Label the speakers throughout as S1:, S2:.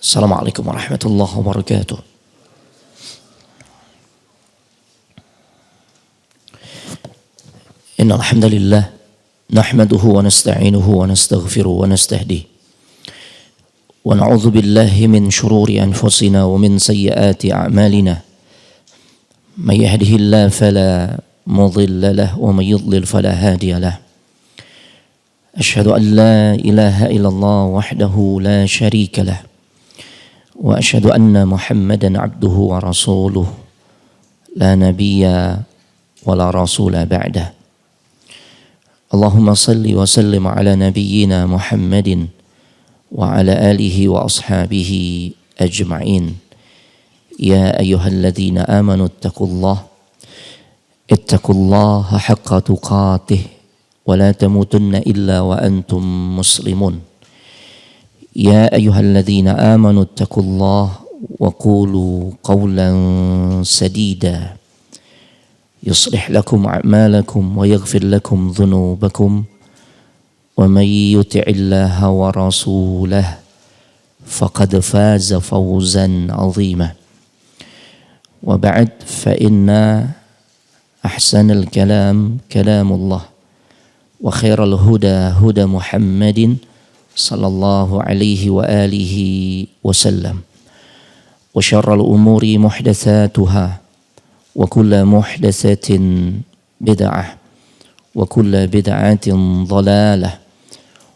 S1: Assalamualaikum warahmatullahi wabarakatuh. Innal hamdalillah nahmaduhu wa nasta'inuhu wa nastaghfiruhu wa nastahdihi wa na'udzu billahi min shururi anfusina wa min sayyiati a'malina. May yahdihillahu fala mudilla lahu wa may yudlil fala hadiya lahu. Asyhadu an la ilaha illallah wahdahu la syarika lah. Wa asyhadu anna Muhammadan abduhu wa rasuluh la nabiyya wa la rasula ba'dah. Allahumma salli wa sallim ala nabiyyina Muhammadin wa ala alihi wa ashabihi ajma'in. Ya ayyuhalladzina amanu ittaqullaha haqqa tuqatih wa la tamutunna illa wa antum muslimun. Ya ayyuhalladzina amanu ittaqullaha wa qulu qawlan sadida yuslih lakum a'malakum wa yaghfir lakum dhunubakum wa may yuti'illaha wa rasulahu faqad faza fawzan 'azima. Wa ba'd fa inna ahsanal kalam kalamullah wa khairal huda huda Muhammadin sallallahu alaihi wa alihi wasallam. Wa syarrul umuri muhdatsatuha wa kullu muhdatsatin bid'ah wa kullu bid'atin dhalalah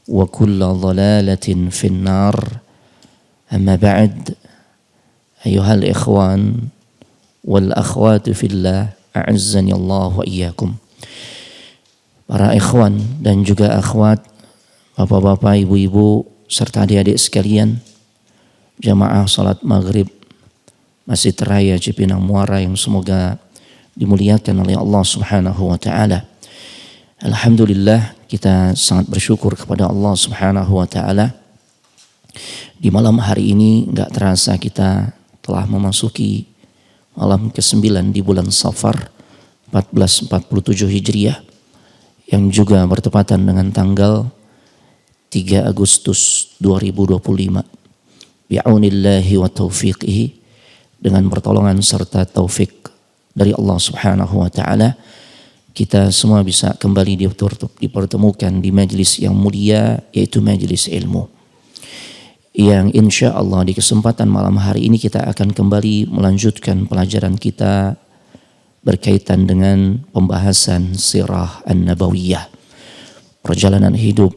S1: wa kullu dhalalatin finnar. Amma ba'd, ayyuhal ikhwan wal akhwat fillah, a'azzani Allah wa iyyakum. Para ikhwan dan juga akhwat, bapak-bapak, ibu-ibu, serta adik-adik sekalian, jamaah salat maghrib Masjid Raya Cipinang Muara yang semoga dimuliakan oleh Allah Subhanahu wa taala. Alhamdulillah, kita sangat bersyukur kepada Allah Subhanahu wa taala. Di malam hari ini enggak terasa kita telah memasuki malam ke-9 di bulan Safar 1447 Hijriah yang juga bertepatan dengan tanggal 3 Agustus 2025. Bi'aunillahi wa taufiqihi, dengan pertolongan serta taufik dari Allah Subhanahu wa taala, kita semua bisa kembali dipertemukan di majelis yang mulia, yaitu majelis ilmu. Yang insya Allah di kesempatan malam hari ini kita akan kembali melanjutkan pelajaran kita berkaitan dengan pembahasan sirah an-nabawiyah, perjalanan hidup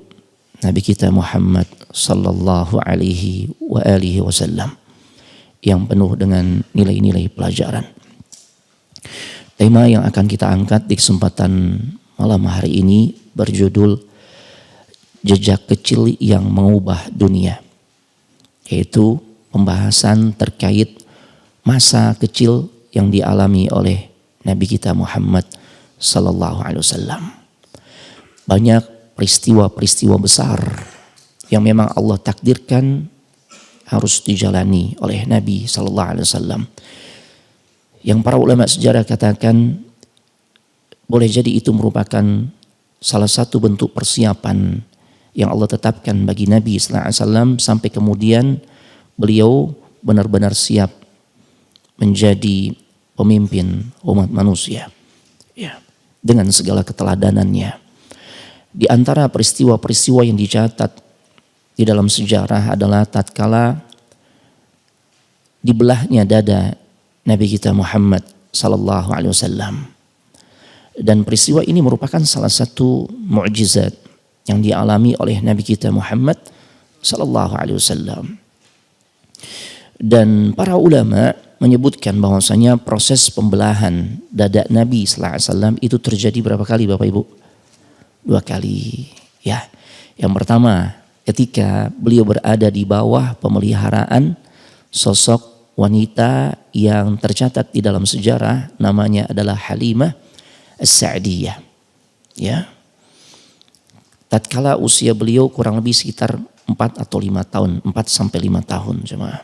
S1: Nabi kita Muhammad sallallahu alaihi wa alihi wasallam, yang penuh dengan nilai-nilai pelajaran. Tema yang akan kita angkat di kesempatan malam hari ini berjudul Jejak Kecil yang Mengubah Dunia, yaitu pembahasan terkait masa kecil yang dialami oleh Nabi kita Muhammad sallallahu alaihi wasallam. Banyak peristiwa-peristiwa besar yang memang Allah takdirkan harus dijalani oleh Nabi sallallahu alaihi wasallam, yang para ulama sejarah katakan boleh jadi itu merupakan salah satu bentuk persiapan yang Allah tetapkan bagi Nabi sallallahu alaihi wasallam sampai kemudian beliau benar-benar siap menjadi pemimpin umat manusia, ya, dengan segala keteladanannya. Di antara peristiwa-peristiwa yang dicatat di dalam sejarah adalah tatkala dibelahnya dada Nabi kita Muhammad sallallahu alaihi wasallam. Dan peristiwa ini merupakan salah satu mukjizat yang dialami oleh Nabi kita Muhammad sallallahu alaihi wasallam. Dan para ulama menyebutkan bahwasanya proses pembelahan dada Nabi sallallahu alaihi wasallam itu terjadi berapa kali Bapak Ibu? 2 kali, ya. Yang pertama, ketika beliau berada di bawah pemeliharaan sosok wanita yang tercatat di dalam sejarah, namanya adalah Halimah As-Sa'diyah, ya. Tatkala usia beliau kurang lebih sekitar 4 atau 5 tahun, 4 sampai 5 tahun, jemaah.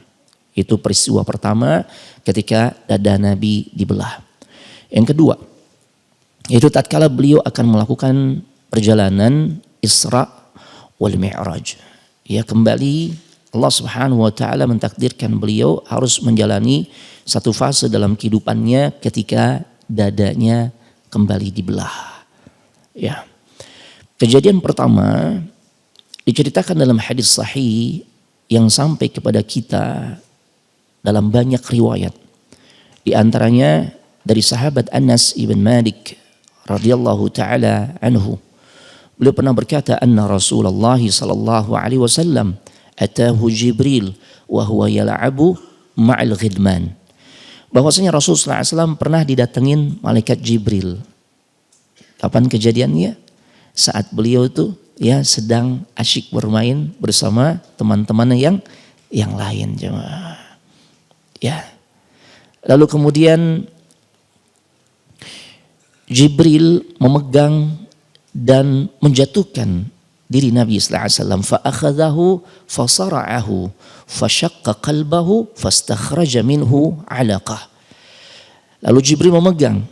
S1: Itu peristiwa pertama ketika dada Nabi dibelah. Yang kedua, itu tatkala beliau akan melakukan perjalanan Isra wal Mi'raj. Ya, kembali Allah Subhanahu wa taala mentakdirkan beliau harus menjalani satu fase dalam kehidupannya ketika dadanya kembali dibelah. Ya. Kejadian pertama diceritakan dalam hadis sahih yang sampai kepada kita dalam banyak riwayat. Di antaranya dari sahabat Anas ibn Malik radhiyallahu taala anhu. Beliau pernah berkata, anna Rasulullah sallallahu alaihi wasallam atahu Jibril wa huwa yal'abu ma'al ghidman. Bahwasanya Rasulullah SAW pernah didatengin malaikat Jibril. Kapan kejadiannya? Saat beliau itu ya sedang asyik bermain bersama teman-temannya yang lain, jemaah. Ya. Lalu kemudian Jibril memegang dan menjatuhkan diri Nabi sallallahu alaihi wasallam, fa akhadhahu fa sara'ahu fa syaqqa qalbahu fastakhraja minhu 'alaqah. Lalu Jibril memegang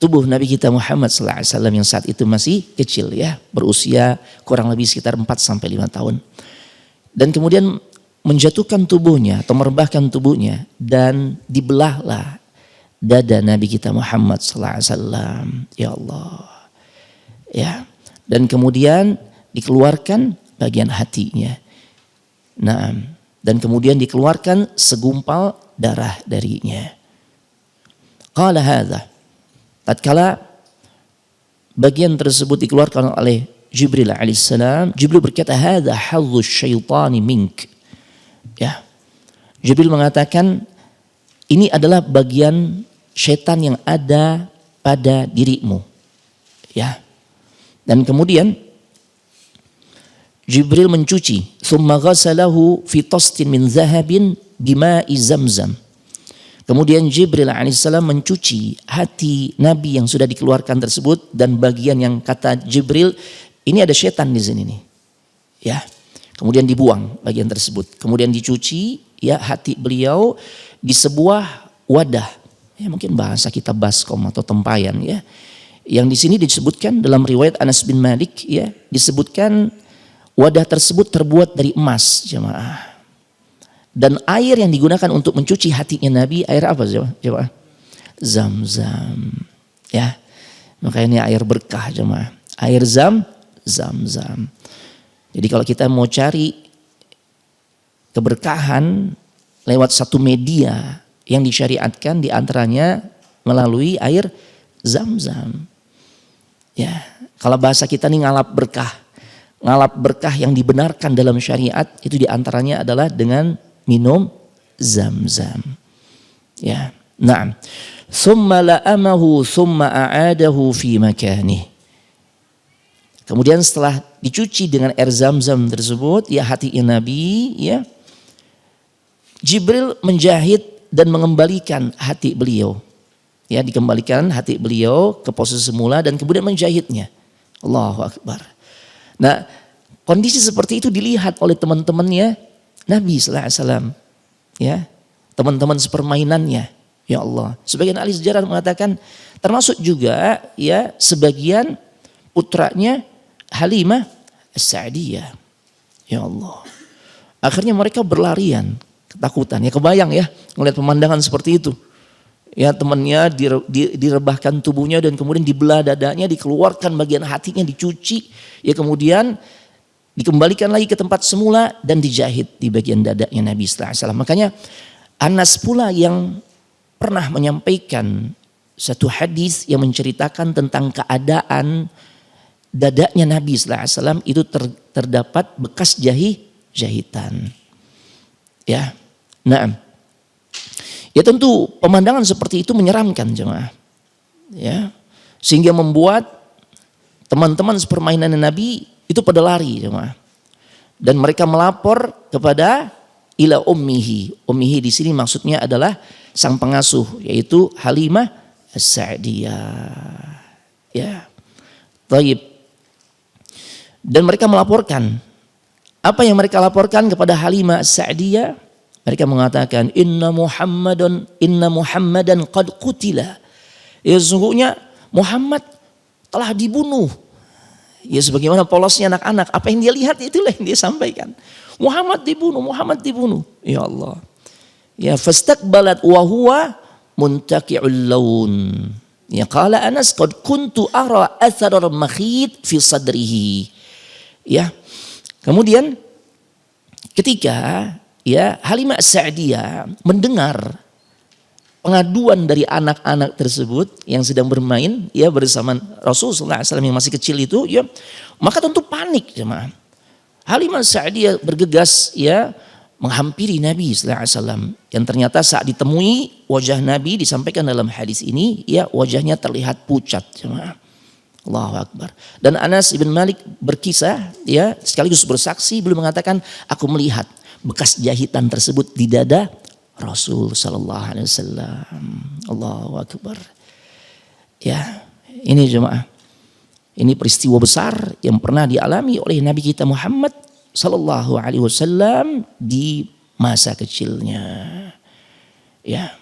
S1: tubuh Nabi kita Muhammad sallallahu alaihi wasallam yang saat itu masih kecil ya, berusia kurang lebih sekitar 4 sampai 5 tahun. Dan kemudian menjatuhkan tubuhnya atau merebahkan tubuhnya dan dibelahlah dada Nabi kita Muhammad sallallahu alaihi wasallam. Ya Allah. Ya. Dan kemudian dikeluarkan bagian hatinya. Nah, dan kemudian dikeluarkan segumpal darah darinya. Qala hadza. Tatkala bagian tersebut dikeluarkan oleh Jibril alaihissalam, Jibril berkata, hadza hadzu syaitani mink. Ya. Jibril mengatakan, ini adalah bagian syaitan yang ada pada dirimu. Ya. Dan kemudian Jibril mencuci, thumma ghasalahu fi tastin min zahabin bima'i zamzam. Kemudian Jibril alaihissalam mencuci hati Nabi yang sudah dikeluarkan tersebut, dan bagian yang kata Jibril, ini ada setan di sini nih. Ya. Kemudian dibuang bagian tersebut. Kemudian dicuci ya hati beliau di sebuah wadah. Ya mungkin bahasa kita baskom atau tempayan ya. Yang di sini disebutkan dalam riwayat Anas bin Malik ya, disebutkan wadah tersebut terbuat dari emas, jemaah. Dan air yang digunakan untuk mencuci hatinya Nabi, air apa jemaah? Zam-zam. Ya. Makanya ini air berkah, jemaah. Air zam-zam. Jadi kalau kita mau cari keberkahan lewat satu media yang disyariatkan, di antaranya melalui air zam-zam. Ya, kalau bahasa kita nih ngalap berkah. Ngalap berkah yang dibenarkan dalam syariat itu diantaranya adalah dengan minum zam-zam. Ya, na'am. Thumma la'amahu thumma a'adahu fi makanih. Kemudian setelah dicuci dengan air zam-zam tersebut, ya hatinya Nabi, ya Jibril menjahit dan mengembalikan hati beliau. Ya, dikembalikan hati beliau ke posisi semula dan kemudian menjahitnya. Allahu Akbar. Nah, kondisi seperti itu dilihat oleh teman-temannya Nabi sallallahu alaihi wasallam. Ya, teman-teman sepermainannya. Ya Allah. Sebagian ahli sejarah mengatakan termasuk juga ya sebagian putranya Halimah As-Sa'diyah. Ya Allah. Akhirnya mereka berlarian, ketakutan. Ya kebayang ya, melihat pemandangan seperti itu. Ya temannya direbahkan tubuhnya dan kemudian dibelah dadanya, dikeluarkan bagian hatinya, dicuci. Ya kemudian dikembalikan lagi ke tempat semula dan dijahit di bagian dadanya Nabi sallallahu alaihi wasallam. Makanya Anas pula yang pernah menyampaikan satu hadis yang menceritakan tentang keadaan dadanya Nabi sallallahu alaihi wasallam itu terdapat bekas jahitan. Ya. Nah, ya tentu pemandangan seperti itu menyeramkan jemaah. Ya. Sehingga membuat teman-teman sepermainan Nabi itu pada lari jemaah. Dan mereka melapor kepada ila ummihi. Ummihi di sini maksudnya adalah sang pengasuh, yaitu Halimah As-Sa'diyah. Ya. Taib. Dan mereka melaporkan. Apa yang mereka laporkan kepada Halimah As-Sa'diyah? Mereka mengatakan inna Muhammadan qad qutila. Ya sesungguhnya Muhammad telah dibunuh. Ya sebagaimana polosnya anak-anak, apa yang dia lihat itulah yang dia sampaikan. Muhammad dibunuh. Ya Allah. Ya, fastaqbalat wa huwa muntaqi'ul laun. Ya, qala Anas qad kuntu ara athar al-makhit fi sadrihi. Ya. Kemudian ketika ya Halimah As-Sa'diyah mendengar pengaduan dari anak-anak tersebut yang sedang bermain ya bersama Rasulullah SAW yang masih kecil itu, ya maka tentu panik jemaah. Halimah As-Sa'diyah bergegas ya menghampiri Nabi SAW yang ternyata saat ditemui wajah Nabi disampaikan dalam hadis ini ya wajahnya terlihat pucat jemaah. Allahu Akbar. Dan Anas ibn Malik berkisah ya sekaligus bersaksi beliau mengatakan aku melihat bekas jahitan tersebut di dada Rasul sallallahu alaihi wasallam. Allahu Akbar. Ya, ini jemaah. Ini peristiwa besar yang pernah dialami oleh Nabi kita Muhammad sallallahu alaihi wasallam di masa kecilnya. Ya.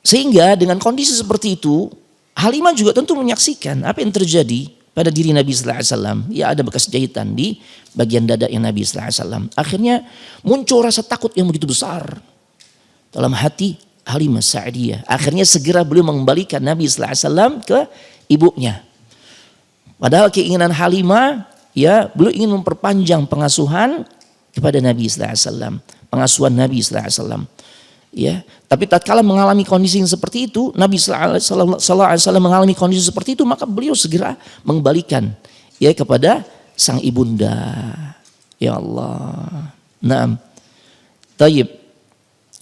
S1: Sehingga dengan kondisi seperti itu Halimah juga tentu menyaksikan apa yang terjadi pada diri Nabi sallallahu alaihi wasallam. Ya ada bekas jahitan di bagian dada yang Nabi sallallahu alaihi wasallam. Akhirnya muncul rasa takut yang begitu besar dalam hati Halimah Sa'diyah. Akhirnya segera beliau mengembalikan Nabi sallallahu alaihi wasallam ke ibunya. Padahal keinginan Halimah ya beliau ingin memperpanjang pengasuhan kepada Nabi sallallahu alaihi wasallam, pengasuhan Nabi sallallahu alaihi wasallam. Ya, tapi tatkala mengalami kondisi yang seperti itu, Nabi sallallahu alaihi wasallam mengalami kondisi seperti itu, maka beliau segera mengembalikan ya kepada sang ibunda. Ya Allah. Naam. Taib.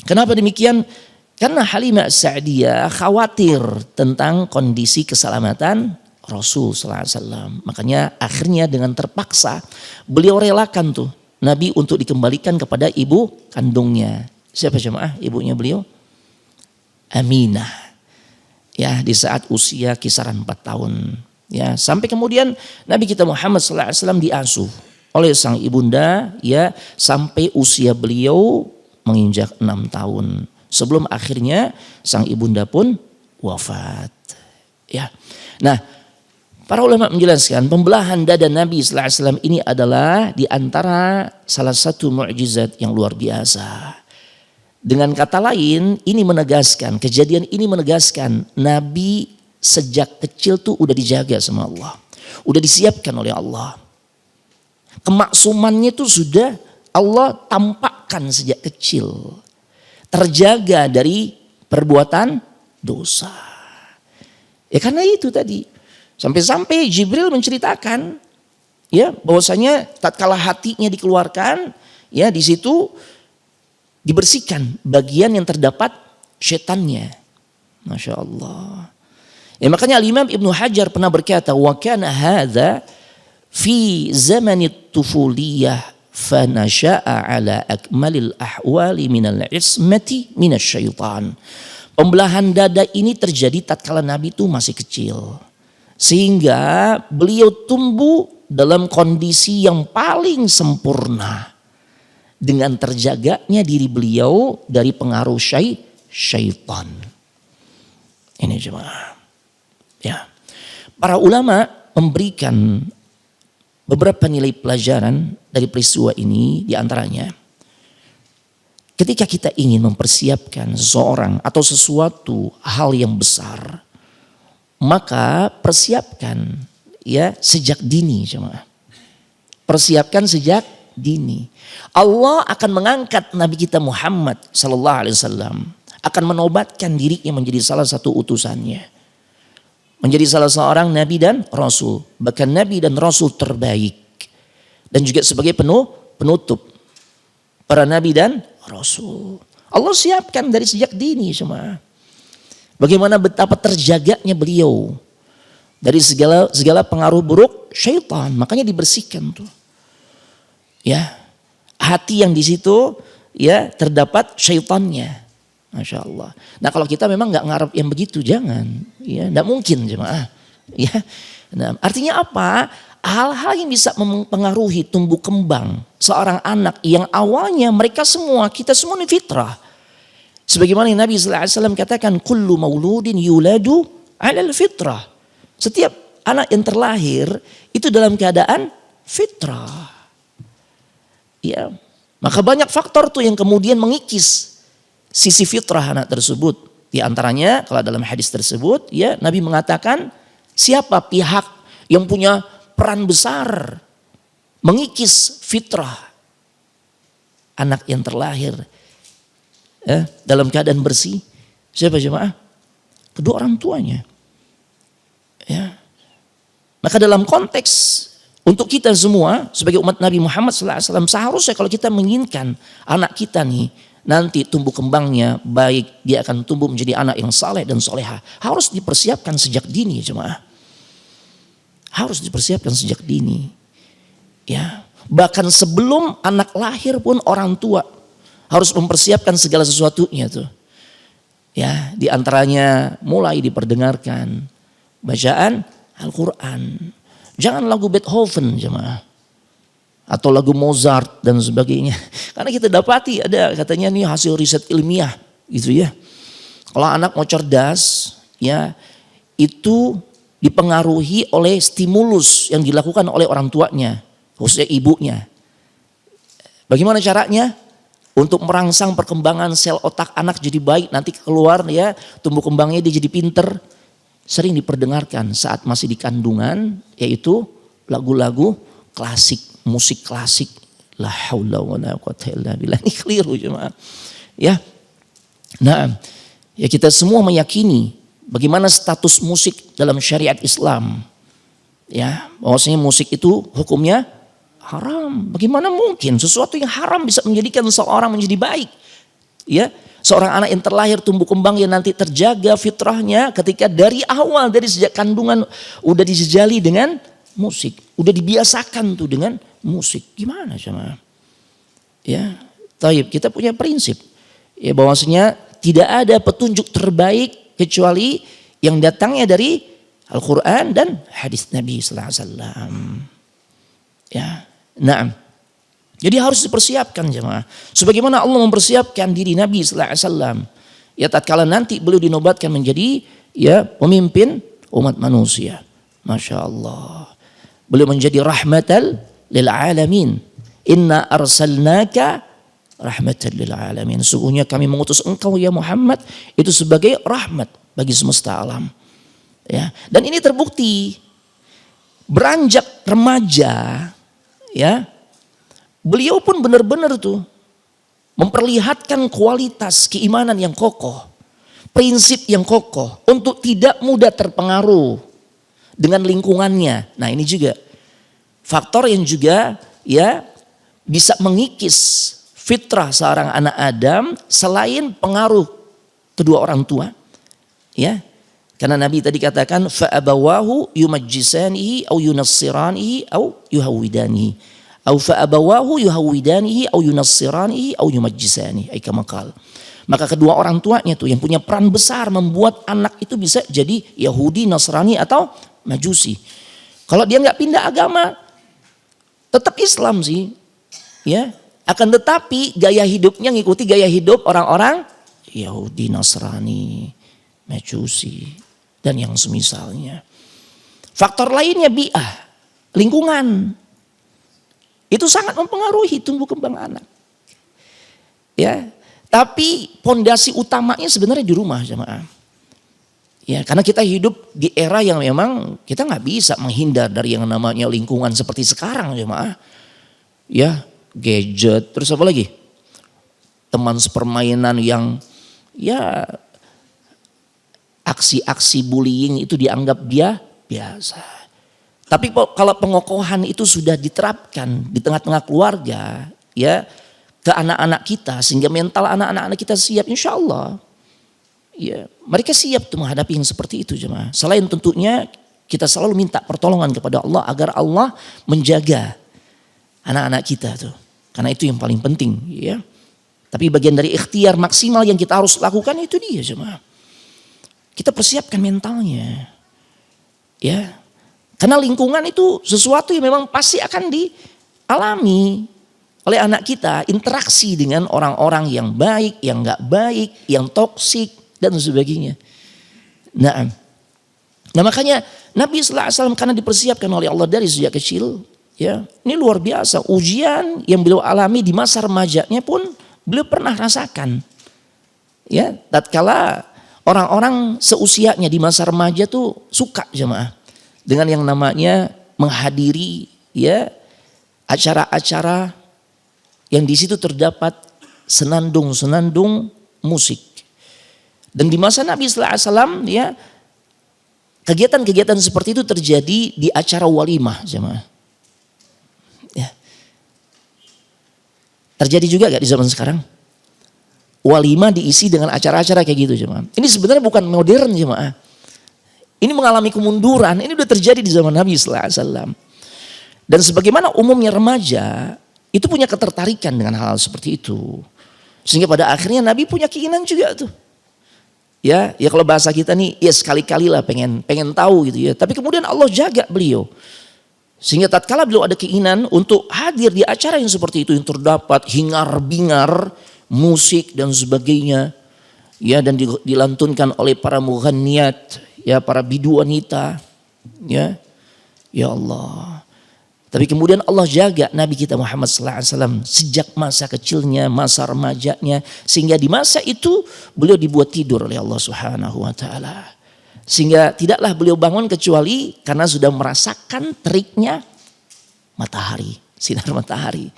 S1: Kenapa demikian? Karena Halimah As-Sa'diyah khawatir tentang kondisi keselamatan Rasul sallallahu alaihi wasallam. Makanya akhirnya dengan terpaksa beliau relakan tuh Nabi untuk dikembalikan kepada ibu kandungnya. Siapa jemaah? Ibunya beliau? Aminah. Ya, di saat usia kisaran 4 tahun. Ya, sampai kemudian Nabi kita Muhammad sallallahu alaihi wasallam diasuh oleh sang ibunda ya sampai usia beliau menginjak 6 tahun. Sebelum akhirnya sang ibunda pun wafat. Ya. Nah, para ulama menjelaskan pembelahan dada Nabi sallallahu alaihi wasallam ini adalah di antara salah satu mukjizat yang luar biasa. Dengan kata lain, ini menegaskan, kejadian ini menegaskan Nabi sejak kecil tuh udah dijaga sama Allah. Udah disiapkan oleh Allah. Kemaksumannya tuh sudah Allah tampakkan sejak kecil. Terjaga dari perbuatan dosa. Ya karena itu tadi. Sampai-sampai Jibril menceritakan ya bahwasanya tatkala hatinya dikeluarkan ya di situ dibersihkan bagian yang terdapat setannya. Masya Allah. Ya makanya Imam Ibnu Hajar pernah berkata, wa kana hadza fi zamanit tufuliyah fa nasha'a ala akmalil ahwali minal ismati minasyaitan. Pembelahan dada ini terjadi tatkala Nabi itu masih kecil. Sehingga beliau tumbuh dalam kondisi yang paling sempurna. Dengan terjaganya diri beliau dari pengaruh syaitan. Ini jemaah. Ya. Para ulama memberikan beberapa nilai pelajaran dari peristiwa ini, di antaranya ketika kita ingin mempersiapkan seseorang atau sesuatu hal yang besar, maka persiapkan ya sejak dini jemaah. Persiapkan sejak dini. Allah akan mengangkat Nabi kita Muhammad sallallahu alaihi wasallam, akan menobatkan dirinya menjadi salah satu utusannya. Menjadi salah seorang nabi dan rasul, bahkan nabi dan rasul terbaik. Dan juga sebagai penutup para nabi dan rasul. Allah siapkan dari sejak dini semua. Bagaimana betapa terjaganya beliau dari segala pengaruh buruk syaitan, makanya dibersihkan tuh. Ya, hati yang di situ ya terdapat syaitannya, masya Allah. Nah kalau kita memang nggak ngarep yang begitu, jangan, ya, nggak mungkin jemaah. Ya, nah, artinya apa? Hal-hal yang bisa mempengaruhi tumbuh kembang seorang anak yang awalnya mereka semua kita semua ini fitrah. Sebagaimana Nabi sallallahu alaihi wasallam katakan, kullu mauludin yuladu 'alal fitrah. Setiap anak yang terlahir itu dalam keadaan fitrah. Ya, maka banyak faktor tuh yang kemudian mengikis sisi fitrah anak tersebut. Di antaranya kalau dalam hadis tersebut ya Nabi mengatakan siapa pihak yang punya peran besar mengikis fitrah anak yang terlahir dalam keadaan bersih. Siapa jemaah? Kedua orang tuanya. Ya. Maka dalam konteks untuk kita semua sebagai umat Nabi Muhammad SAW seharusnya kalau kita menginginkan anak kita nih nanti tumbuh kembangnya baik, dia akan tumbuh menjadi anak yang saleh dan soleha, harus dipersiapkan sejak dini jemaah. Harus dipersiapkan sejak dini. Ya, bahkan sebelum anak lahir pun orang tua harus mempersiapkan segala sesuatunya tuh. Ya, di antaranya mulai diperdengarkan bacaan Al-Quran. Jangan lagu Beethoven jemaah. Atau lagu Mozart dan sebagainya. Karena kita dapati ada katanya nih hasil riset ilmiah gitu ya. Kalau anak mau cerdas ya itu dipengaruhi oleh stimulus yang dilakukan oleh orang tuanya. Khususnya ibunya. Bagaimana caranya? Untuk merangsang perkembangan sel otak anak jadi baik. Nanti keluar ya tumbuh kembangnya dia jadi pinter. Sering diperdengarkan saat masih di kandungan yaitu lagu-lagu klasik, musik klasik. La haula wala quwwata illa billah. Ini keliru jemaah. Ya. Nah, ya kita semua meyakini bagaimana status musik dalam syariat Islam. Ya, bahwasanya musik itu hukumnya haram. Bagaimana mungkin sesuatu yang haram bisa menjadikan seorang menjadi baik? Ya. Seorang anak yang terlahir tumbuh kembang yang nanti terjaga fitrahnya ketika dari awal dari sejak kandungan udah dijejali dengan musik, udah dibiasakan tuh dengan musik. Gimana sama? Ya, taib kita punya prinsip ya bahwasanya tidak ada petunjuk terbaik kecuali yang datangnya dari Al-Quran dan hadis Nabi Sallallahu Alaihi Wasallam. Ya, nah. Jadi harus dipersiapkan jemaah. Sebagaimana Allah mempersiapkan diri Nabi sallallahu alaihi wasallam. Ya tatkala nanti beliau dinobatkan menjadi ya pemimpin umat manusia. Masya Allah. Beliau menjadi rahmatan lil alamin. Inna arsalnaka rahmatan lil alamin. Sesungguhnya kami mengutus engkau ya Muhammad itu sebagai rahmat bagi semesta alam. Ya, dan ini terbukti beranjak remaja ya. Beliau pun benar-benar tuh memperlihatkan kualitas keimanan yang kokoh, prinsip yang kokoh untuk tidak mudah terpengaruh dengan lingkungannya. Nah ini juga faktor yang juga ya bisa mengikis fitrah seorang anak Adam selain pengaruh kedua orang tua. Ya, karena Nabi tadi katakan fa'abawahu yumajjisanihi au yunassiranihi au yuhawidanihi. Au fa'abawahu yuhawidanihi au yunassiranihi au yumajjisanihi. Maka kedua orang tuanya tuh yang punya peran besar membuat anak itu bisa jadi Yahudi, Nasrani atau Majusi. Kalau dia nggak pindah agama, tetap Islam sih, ya. Akan tetapi gaya hidupnya ngikuti gaya hidup orang-orang Yahudi, Nasrani, Majusi dan yang semisalnya. Faktor lainnya bi'ah, lingkungan. Itu sangat mempengaruhi tumbuh kembang anak. Ya, tapi pondasi utamanya sebenarnya di rumah jemaah. Ya, karena kita hidup di era yang memang kita nggak bisa menghindar dari yang namanya lingkungan seperti sekarang jemaah. Ya, gadget, terus apa lagi? Teman sepermainan yang ya aksi-aksi bullying itu dianggap dia biasa. Tapi kalau pengokohan itu sudah diterapkan di tengah-tengah keluarga ya ke anak-anak kita sehingga mental anak-anak kita siap insya Allah. Ya, mereka siap tuh menghadapi yang seperti itu jemaah. Selain tentunya kita selalu minta pertolongan kepada Allah agar Allah menjaga anak-anak kita tuh. Karena itu yang paling penting ya. Tapi bagian dari ikhtiar maksimal yang kita harus lakukan itu dia jemaah. Kita persiapkan mentalnya. Ya. Karena lingkungan itu sesuatu yang memang pasti akan dialami oleh anak kita. Interaksi dengan orang-orang yang baik, yang gak baik, yang toksik dan sebagainya. Nah makanya Nabi SAW karena dipersiapkan oleh Allah dari sejak kecil. Ya, ini luar biasa. Ujian yang beliau alami di masa remajanya pun beliau pernah rasakan. Ya, tatkala orang-orang seusianya di masa remaja tuh suka jemaah dengan yang namanya menghadiri ya acara-acara yang di situ terdapat senandung-senandung musik. Dan di masa Nabi sallallahu alaihi wasallam ya kegiatan-kegiatan seperti itu terjadi di acara walimah jemaah. Ya. Terjadi juga gak di zaman sekarang? Walimah diisi dengan acara-acara kayak gitu jemaah. Ini sebenarnya bukan modern jemaah. Ini mengalami kemunduran, ini udah terjadi di zaman Nabi sallallahu alaihi wasallam. Dan sebagaimana umumnya remaja itu punya ketertarikan dengan hal seperti itu. Sehingga pada akhirnya Nabi punya keinginan juga tuh. Ya kalau bahasa kita nih ya sekali-kali lah pengen tahu gitu ya. Tapi kemudian Allah jaga beliau. Sehingga tatkala beliau ada keinginan untuk hadir di acara yang seperti itu yang terdapat hingar-bingar, musik dan sebagainya. Ya dan dilantunkan oleh para mughanniyat, ya para bidu wanita. Ya Allah. Tapi kemudian Allah jaga Nabi kita Muhammad sallallahu alaihi wasallam sejak masa kecilnya, masa remajanya, sehingga di masa itu beliau dibuat tidur oleh Allah Subhanahu wa taala. Sehingga tidaklah beliau bangun kecuali karena sudah merasakan teriknya matahari, sinar matahari.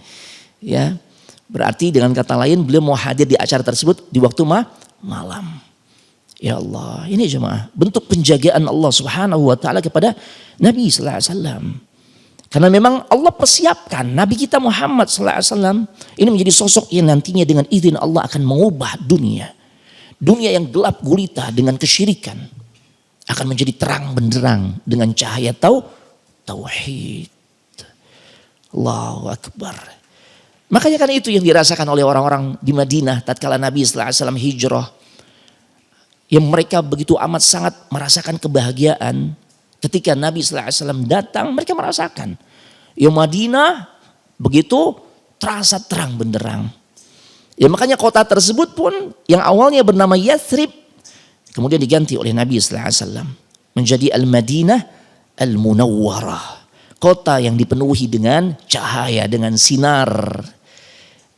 S1: Ya. Berarti dengan kata lain beliau mau hadir di acara tersebut di waktu malam. Ya Allah, ini jemaah bentuk penjagaan Allah Subhanahu wa taala kepada Nabi sallallahu alaihi wasallam. Karena memang Allah persiapkan Nabi kita Muhammad sallallahu alaihi wasallam ini menjadi sosok yang nantinya dengan izin Allah akan mengubah dunia. Dunia yang gelap gulita dengan kesyirikan akan menjadi terang benderang dengan cahaya tauhid. Allahu Akbar. Makanya kan itu yang dirasakan oleh orang-orang di Madinah tatkala Nabi sallallahu alaihi wasallam hijrah. Yang mereka begitu amat sangat merasakan kebahagiaan. Ketika Nabi sallallahu alaihi wasallam datang, mereka merasakan. Ya Madinah begitu terasa terang benderang. Ya makanya kota tersebut pun yang awalnya bernama Yathrib kemudian diganti oleh Nabi sallallahu alaihi wasallam menjadi Al-Madinah Al-Munawwarah. Kota yang dipenuhi dengan cahaya, dengan sinar.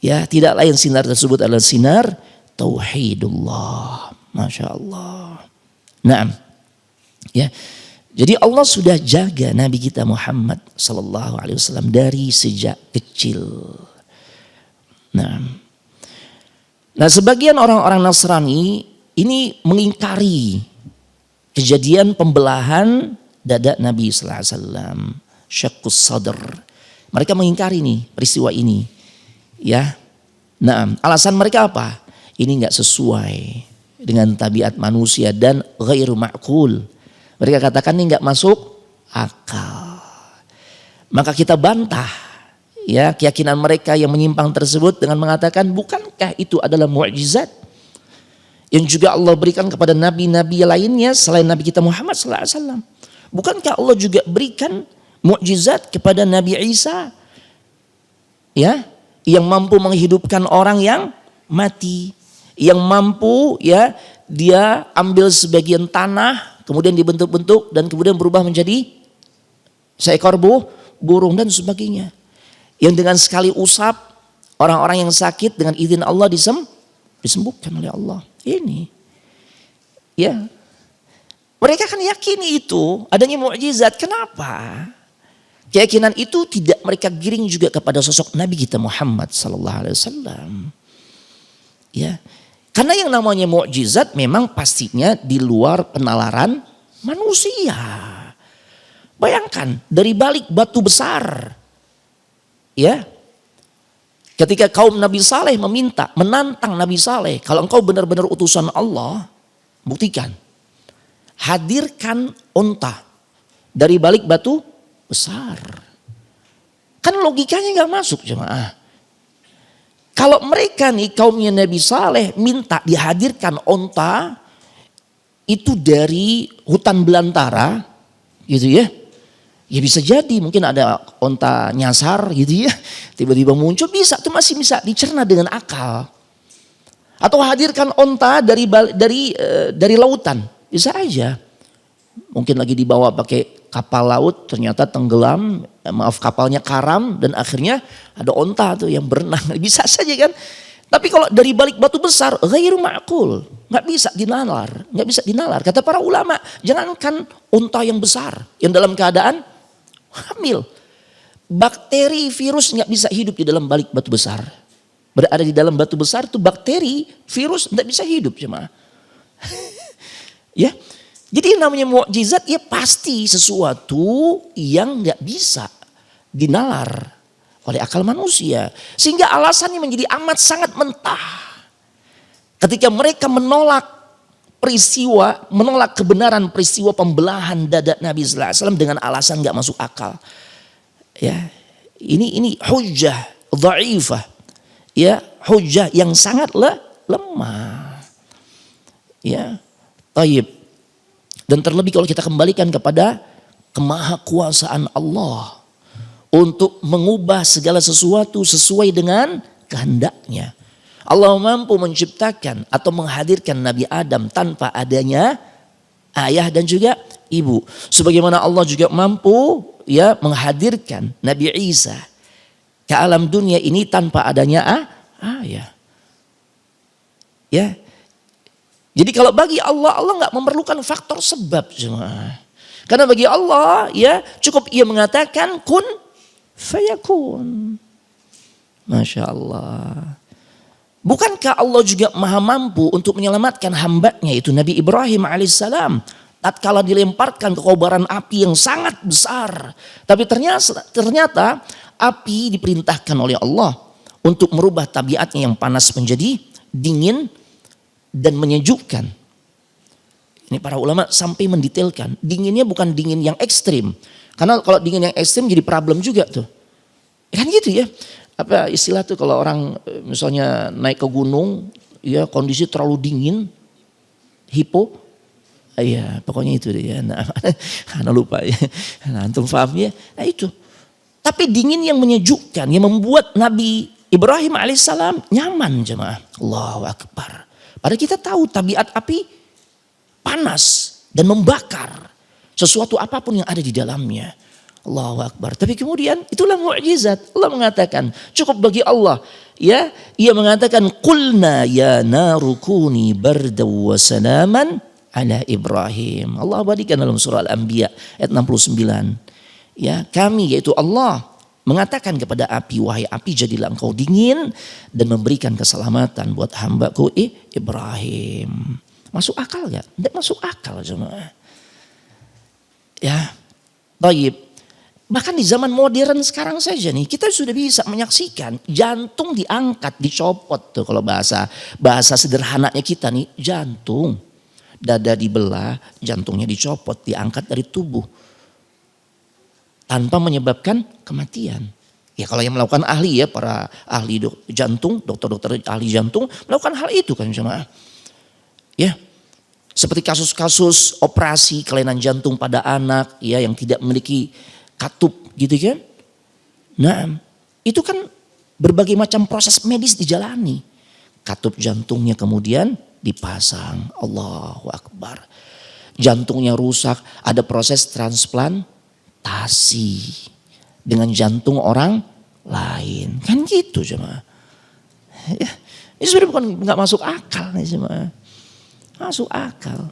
S1: Ya, tidak lain sinar tersebut adalah sinar tauhidullah. Masya Allah. Naam. Ya. Jadi Allah sudah jaga Nabi kita Muhammad sallallahu alaihi wasallam dari sejak kecil. Nah, sebagian orang-orang Nasrani ini mengingkari kejadian pembelahan dada Nabi sallallahu alaihi wasallam, syaqqus sadr. Mereka mengingkari nih peristiwa ini. Ya. Nah, alasan mereka apa? Ini enggak sesuai dengan tabiat manusia dan ghairu ma'qul. Mereka katakan ini enggak masuk akal. Maka kita bantah ya keyakinan mereka yang menyimpang tersebut dengan mengatakan bukankah itu adalah mukjizat yang juga Allah berikan kepada nabi-nabi lainnya selain Nabi kita Muhammad sallallahu alaihi wasallam. Bukankah Allah juga berikan mukjizat kepada Nabi Isa ya yang mampu menghidupkan orang yang mati, yang mampu ya dia ambil sebagian tanah kemudian dibentuk-bentuk dan kemudian berubah menjadi seekor burung dan sebagainya. Yang dengan sekali usap orang-orang yang sakit dengan izin Allah disembuhkan oleh Allah. Ini. Ya. Mereka kan yakini itu adanya mukjizat. Kenapa? Keyakinan itu tidak mereka giring juga kepada sosok Nabi kita Muhammad sallallahu alaihi wasallam. Ya. Karena yang namanya mukjizat memang pastinya di luar penalaran manusia. Bayangkan dari balik batu besar. Ya. Ketika kaum Nabi Saleh menantang Nabi Saleh. Kalau engkau benar-benar utusan Allah, buktikan. Hadirkan unta dari balik batu besar. Kan logikanya gak masuk jemaah. Kalau mereka nih kaumnya Nabi Saleh minta dihadirkan onta itu dari hutan belantara gitu ya. Ya bisa jadi mungkin ada onta nyasar gitu ya. Tiba-tiba muncul bisa tuh masih bisa dicerna dengan akal. Atau hadirkan onta dari lautan bisa aja. Mungkin lagi dibawa pakai kapal laut ternyata tenggelam, kapalnya karam dan akhirnya ada onta tuh yang berenang. Bisa saja kan. Tapi kalau dari balik batu besar, ghairu ma'qul, nggak bisa dinalar, nggak bisa dinalar. Kata para ulama, jangankan onta yang besar yang dalam keadaan hamil, bakteri, virus nggak bisa hidup di dalam balik batu besar. Berada di dalam batu besar itu bakteri, virus nggak bisa hidup jemaah. Ya, jadi yang namanya mukjizat ya pasti sesuatu yang nggak bisa dinalar oleh akal manusia. Sehingga alasannya menjadi amat sangat mentah. Ketika mereka menolak peristiwa, menolak kebenaran peristiwa pembelahan dada Nabi sallallahu alaihi wasallam dengan alasan gak masuk akal. Ya, ini hujjah dhaifah. Ya, hujjah yang sangat lemah. Ya, taib. Dan terlebih kalau kita kembalikan kepada kemahakuasaan Allah untuk mengubah segala sesuatu sesuai dengan kehendaknya. Allah mampu menciptakan atau menghadirkan Nabi Adam tanpa adanya ayah dan juga ibu. Sebagaimana Allah juga mampu ya menghadirkan Nabi Isa ke alam dunia ini tanpa adanya ayah. Ya. Jadi kalau bagi Allah, Allah nggak memerlukan faktor sebab semua. Karena bagi Allah ya cukup ia mengatakan kun fayakun. Masya Allah. Bukankah Allah juga maha mampu untuk menyelamatkan hambanya itu Nabi Ibrahim alaihissalam. Tatkala dilemparkan ke kobaran api yang sangat besar. Tapi ternyata api diperintahkan oleh Allah untuk merubah tabiatnya yang panas menjadi dingin dan menyejukkan. Ini para ulama sampai mendetailkan. Dinginnya bukan dingin yang ekstrim. Karena kalau dingin yang ekstrim jadi problem juga tuh. Kan gitu ya. Apa istilah tuh kalau orang misalnya naik ke gunung, ya kondisi terlalu dingin, hipo. Ya pokoknya itu deh ya. Nah, lupa ya. Nah, antum paham ya. Nah itu. Tapi dingin yang menyejukkan, yang membuat Nabi Ibrahim alaihissalam nyaman jemaah. Allahu Akbar. Padahal kita tahu tabiat api panas dan membakar sesuatu apapun yang ada di dalamnya. Allahu Akbar. Tapi kemudian itulah mukjizat. Allah mengatakan cukup bagi Allah. Ya, ia mengatakan qulna ya naru kuni bardaw wa salaman ala Ibrahim. Allah abadikan dalam surah Al-Anbiya ayat 69. Ya, kami yaitu Allah mengatakan kepada api, wahai api jadilah engkau dingin dan memberikan keselamatan buat hambaku Ibrahim. Masuk akal gak? Tidak masuk akal jemaah. Ya, baik. Bahkan di zaman modern sekarang saja nih kita sudah bisa menyaksikan jantung diangkat, dicopot tuh kalau bahasa sederhananya kita nih jantung. Dada dibelah, jantungnya dicopot, diangkat dari tubuh. Tanpa menyebabkan kematian. Ya kalau yang melakukan ahli ya para ahli jantung, dokter-dokter ahli jantung melakukan hal itu kan jemaah. Ya. Seperti kasus-kasus operasi kelainan jantung pada anak ya yang tidak memiliki katup gitu kan. Nah itu kan berbagai macam proses medis dijalani. Katup jantungnya kemudian dipasang. Allahu Akbar. Jantungnya rusak, ada proses transplantasi dengan jantung orang lain. Kan gitu jemaah. Ya, ini sebenarnya bukan gak masuk akal nih jemaah. Masuk akal.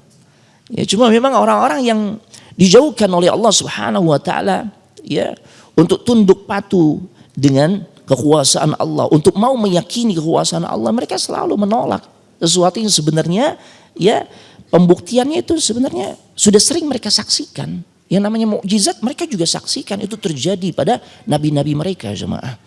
S1: Ya cuma memang orang-orang yang dijauhkan oleh Allah Subhanahu wa taala ya untuk tunduk patuh dengan kekuasaan Allah, untuk mau meyakini kekuasaan Allah, mereka selalu menolak sesuatu yang sebenarnya ya pembuktiannya itu sebenarnya sudah sering mereka saksikan. Yang namanya mukjizat mereka juga saksikan itu terjadi pada nabi-nabi mereka jemaah.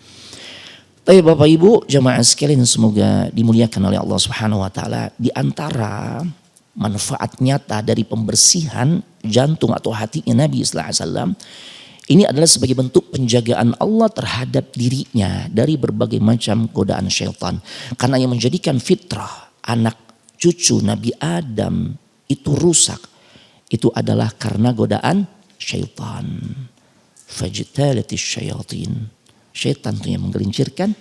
S1: Tapi Bapak Ibu jemaah sekalian semoga dimuliakan oleh Allah Subhanahu wa taala, di antara manfaat nyata dari pembersihan jantung atau hatinya Nabi sallallahu alaihi wasallam ini adalah sebagai bentuk penjagaan Allah terhadap dirinya dari berbagai macam godaan syaitan. Karena yang menjadikan fitrah anak cucu Nabi Adam itu rusak, itu adalah karena godaan syaitan. Fajtalatis syayatin. Syaitan tuh yang menggelincirkan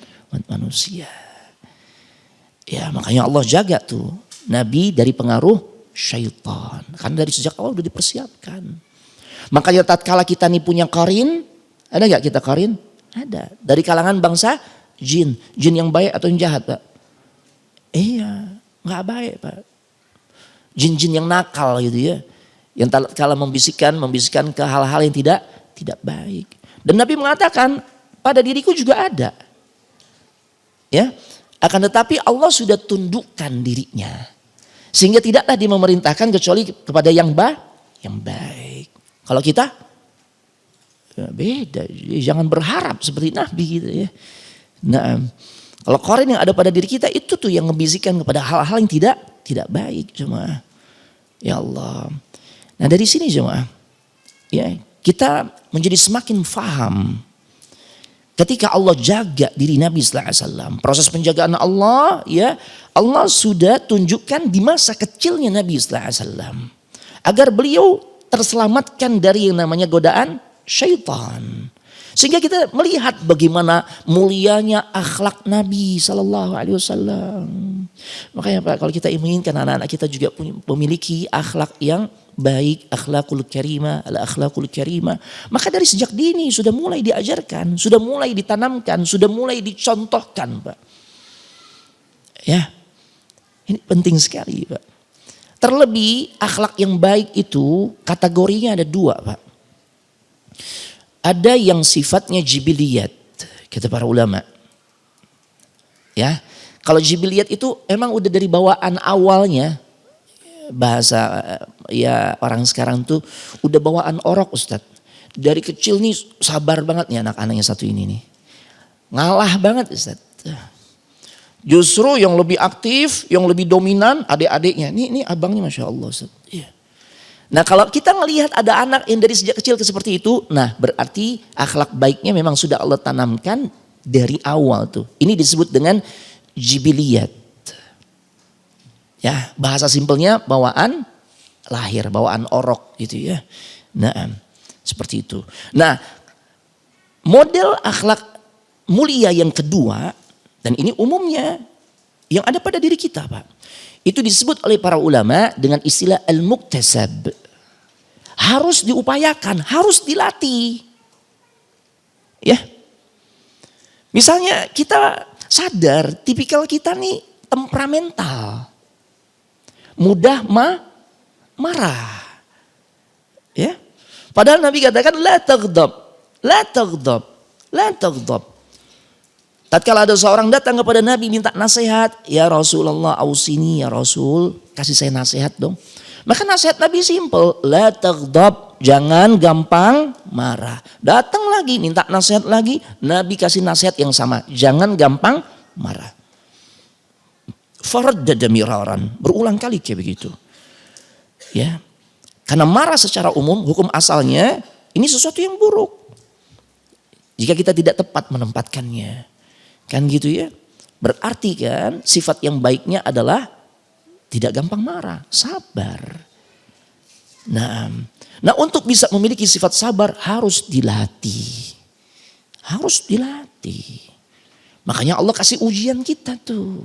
S1: manusia. Ya makanya Allah jaga tuh Nabi dari pengaruh syaitan. Karena dari sejak awal udah dipersiapkan. Makanya tatkala kita nih punya qarin, ada gak kita qarin? Ada. Dari kalangan bangsa jin. Jin yang baik atau yang jahat, Pak? Iya, gak baik, Pak. Jin-jin yang nakal gitu ya. Yang tatkala membisikkan ke hal-hal yang tidak baik. Dan Nabi mengatakan, pada diriku juga ada. Ya, akan tetapi Allah sudah tundukkan dirinya. Sehingga tidaklah dia memerintahkan kecuali kepada yang baik. Kalau kita ya beda, jangan berharap seperti Nabi gitu ya. Nah, kalau qarin yang ada pada diri kita itu tuh yang membisikkan kepada hal-hal yang tidak baik, jemaah. Ya Allah. Nah, dari sini jemaah, ya, kita menjadi semakin faham ketika Allah jaga diri Nabi sallallahu alaihi wasallam. Proses penjagaan Allah, ya, Allah sudah tunjukkan di masa kecilnya Nabi sallallahu alaihi wasallam agar beliau terselamatkan dari yang namanya godaan syaitan. Sehingga kita melihat bagaimana mulianya akhlak Nabi sallallahu alaihi wasallam. Makanya Pak, kalau kita menginginkan anak-anak kita juga memiliki akhlak yang baik, akhlakul karimah, al-akhlakul karimah, maka dari sejak dini sudah mulai diajarkan, sudah mulai ditanamkan, sudah mulai dicontohkan, Pak. Ya. Ini penting sekali, Pak. Terlebih akhlak yang baik itu kategorinya ada dua, Pak. Ada yang sifatnya jibiliyat, kata para ulama. Ya, kalau jibiliyat itu emang udah dari bawaan awalnya, bahasa ya orang sekarang tuh udah bawaan orok, Ustadz. Dari kecil nih sabar banget nih anak-anaknya satu ini nih. Ngalah banget, Ustadz. Justru yang lebih aktif, yang lebih dominan adik-adiknya. Ini abangnya Masya Allah, Ustadz. Iya. Nah, kalau kita melihat ada anak yang dari sejak kecil seperti itu, nah berarti akhlak baiknya memang sudah Allah tanamkan dari awal tuh. Ini disebut dengan jibiliyat. Ya, bahasa simpelnya bawaan lahir, bawaan orok gitu ya. Nah, seperti itu. Nah, model akhlak mulia yang kedua, dan ini umumnya yang ada pada diri kita, Pak. Itu disebut oleh para ulama dengan istilah al-muktasab. Harus diupayakan, harus dilatih. Ya. Misalnya kita sadar tipikal kita nih temperamental. Mudah marah. Ya. Padahal Nabi katakan la taghdab, la taghdab, la taghdab. Tatkala ada seorang datang kepada Nabi minta nasihat, ya Rasulullah ausini ya Rasul, kasih saya nasihat dong. Maka nasihat Nabi simple, la taghdab, jangan gampang marah. Datang lagi minta nasihat lagi, Nabi kasih nasihat yang sama, jangan gampang marah. Faraddada miraran, berulang kali kayak begitu. Ya. Karena marah secara umum hukum asalnya ini sesuatu yang buruk. Jika kita tidak tepat menempatkannya. Kan gitu ya. Berarti kan sifat yang baiknya adalah tidak gampang marah, sabar. Nah, untuk bisa memiliki sifat sabar harus dilatih. Harus dilatih. Makanya Allah kasih ujian kita tuh.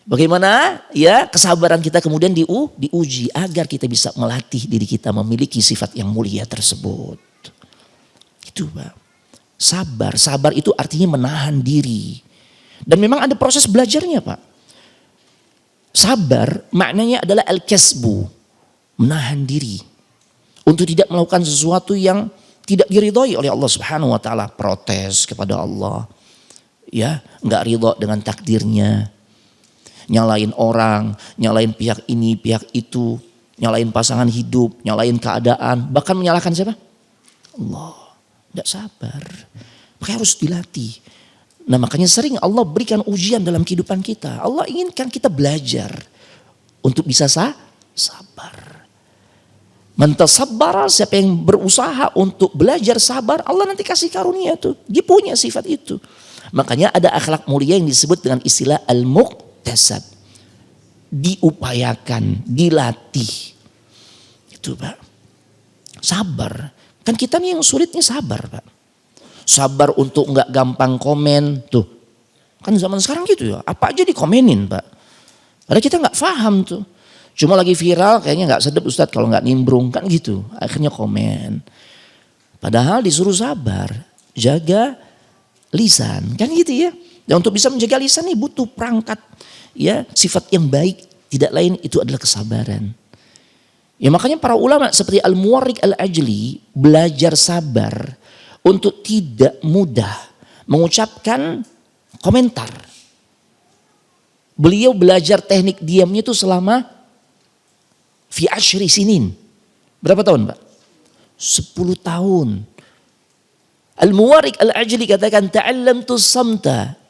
S1: Bagaimana ya kesabaran kita kemudian diuji agar kita bisa melatih diri kita memiliki sifat yang mulia tersebut. Itu Pak. Sabar itu artinya menahan diri. Dan memang ada proses belajarnya Pak. Sabar maknanya adalah al-kasbu, menahan diri. Untuk tidak melakukan sesuatu yang tidak diridhoi oleh Allah Subhanahu wa taala, protes kepada Allah. Ya, enggak ridho dengan takdirnya. Nyalain orang, nyalain pihak ini, pihak itu, nyalain pasangan hidup, nyalain keadaan, bahkan menyalahkan siapa? Allah. Tidak sabar. Makanya harus dilatih. Nah makanya sering Allah berikan ujian dalam kehidupan kita. Allah inginkan kita belajar untuk bisa sabar. Mentasabbara, siapa yang berusaha untuk belajar sabar, Allah nanti kasih karunia tuh. Dia punya sifat itu. Makanya ada akhlak mulia yang disebut dengan istilah al-muktasab. Diupayakan, dilatih. Itu Pak. Sabar. Kan kita nih yang sulitnya sabar Pak. Sabar untuk enggak gampang komen tuh. Kan zaman sekarang gitu ya. Apa aja dikomenin Pak. Padahal kita enggak paham tuh. Cuma lagi viral kayaknya nggak sedap Ustadz kalau nggak nimbrung kan gitu. Akhirnya komen. Padahal disuruh sabar, jaga lisan kan gitu ya. Dan untuk bisa menjaga lisan nih butuh perangkat ya sifat yang baik. Tidak lain itu adalah kesabaran. Ya makanya para ulama seperti Al-Muwarriq Al-Ajli belajar sabar untuk tidak mudah mengucapkan komentar. Beliau belajar teknik diamnya itu selama fi asyri sinin. Berapa tahun Pak? 10 tahun. Al-Muwarriq Al-Ajli katakan ta'allamtu samta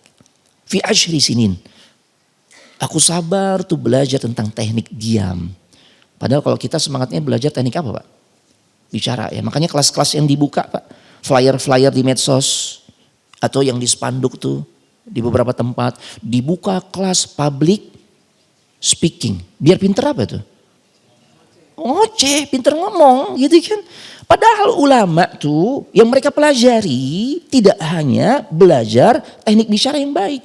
S1: fi asyri sinin. Aku sabar tuh belajar tentang teknik diam. Padahal kalau kita semangatnya belajar teknik apa Pak? Bicara ya. Makanya kelas-kelas yang dibuka Pak. Flyer-flyer di medsos. Atau yang di spanduk tuh. Di beberapa tempat. Dibuka kelas public speaking. Biar pinter apa tuh? Ngoceh, pinter ngomong gitu kan. Padahal ulama tuh yang mereka pelajari tidak hanya belajar teknik bicara yang baik.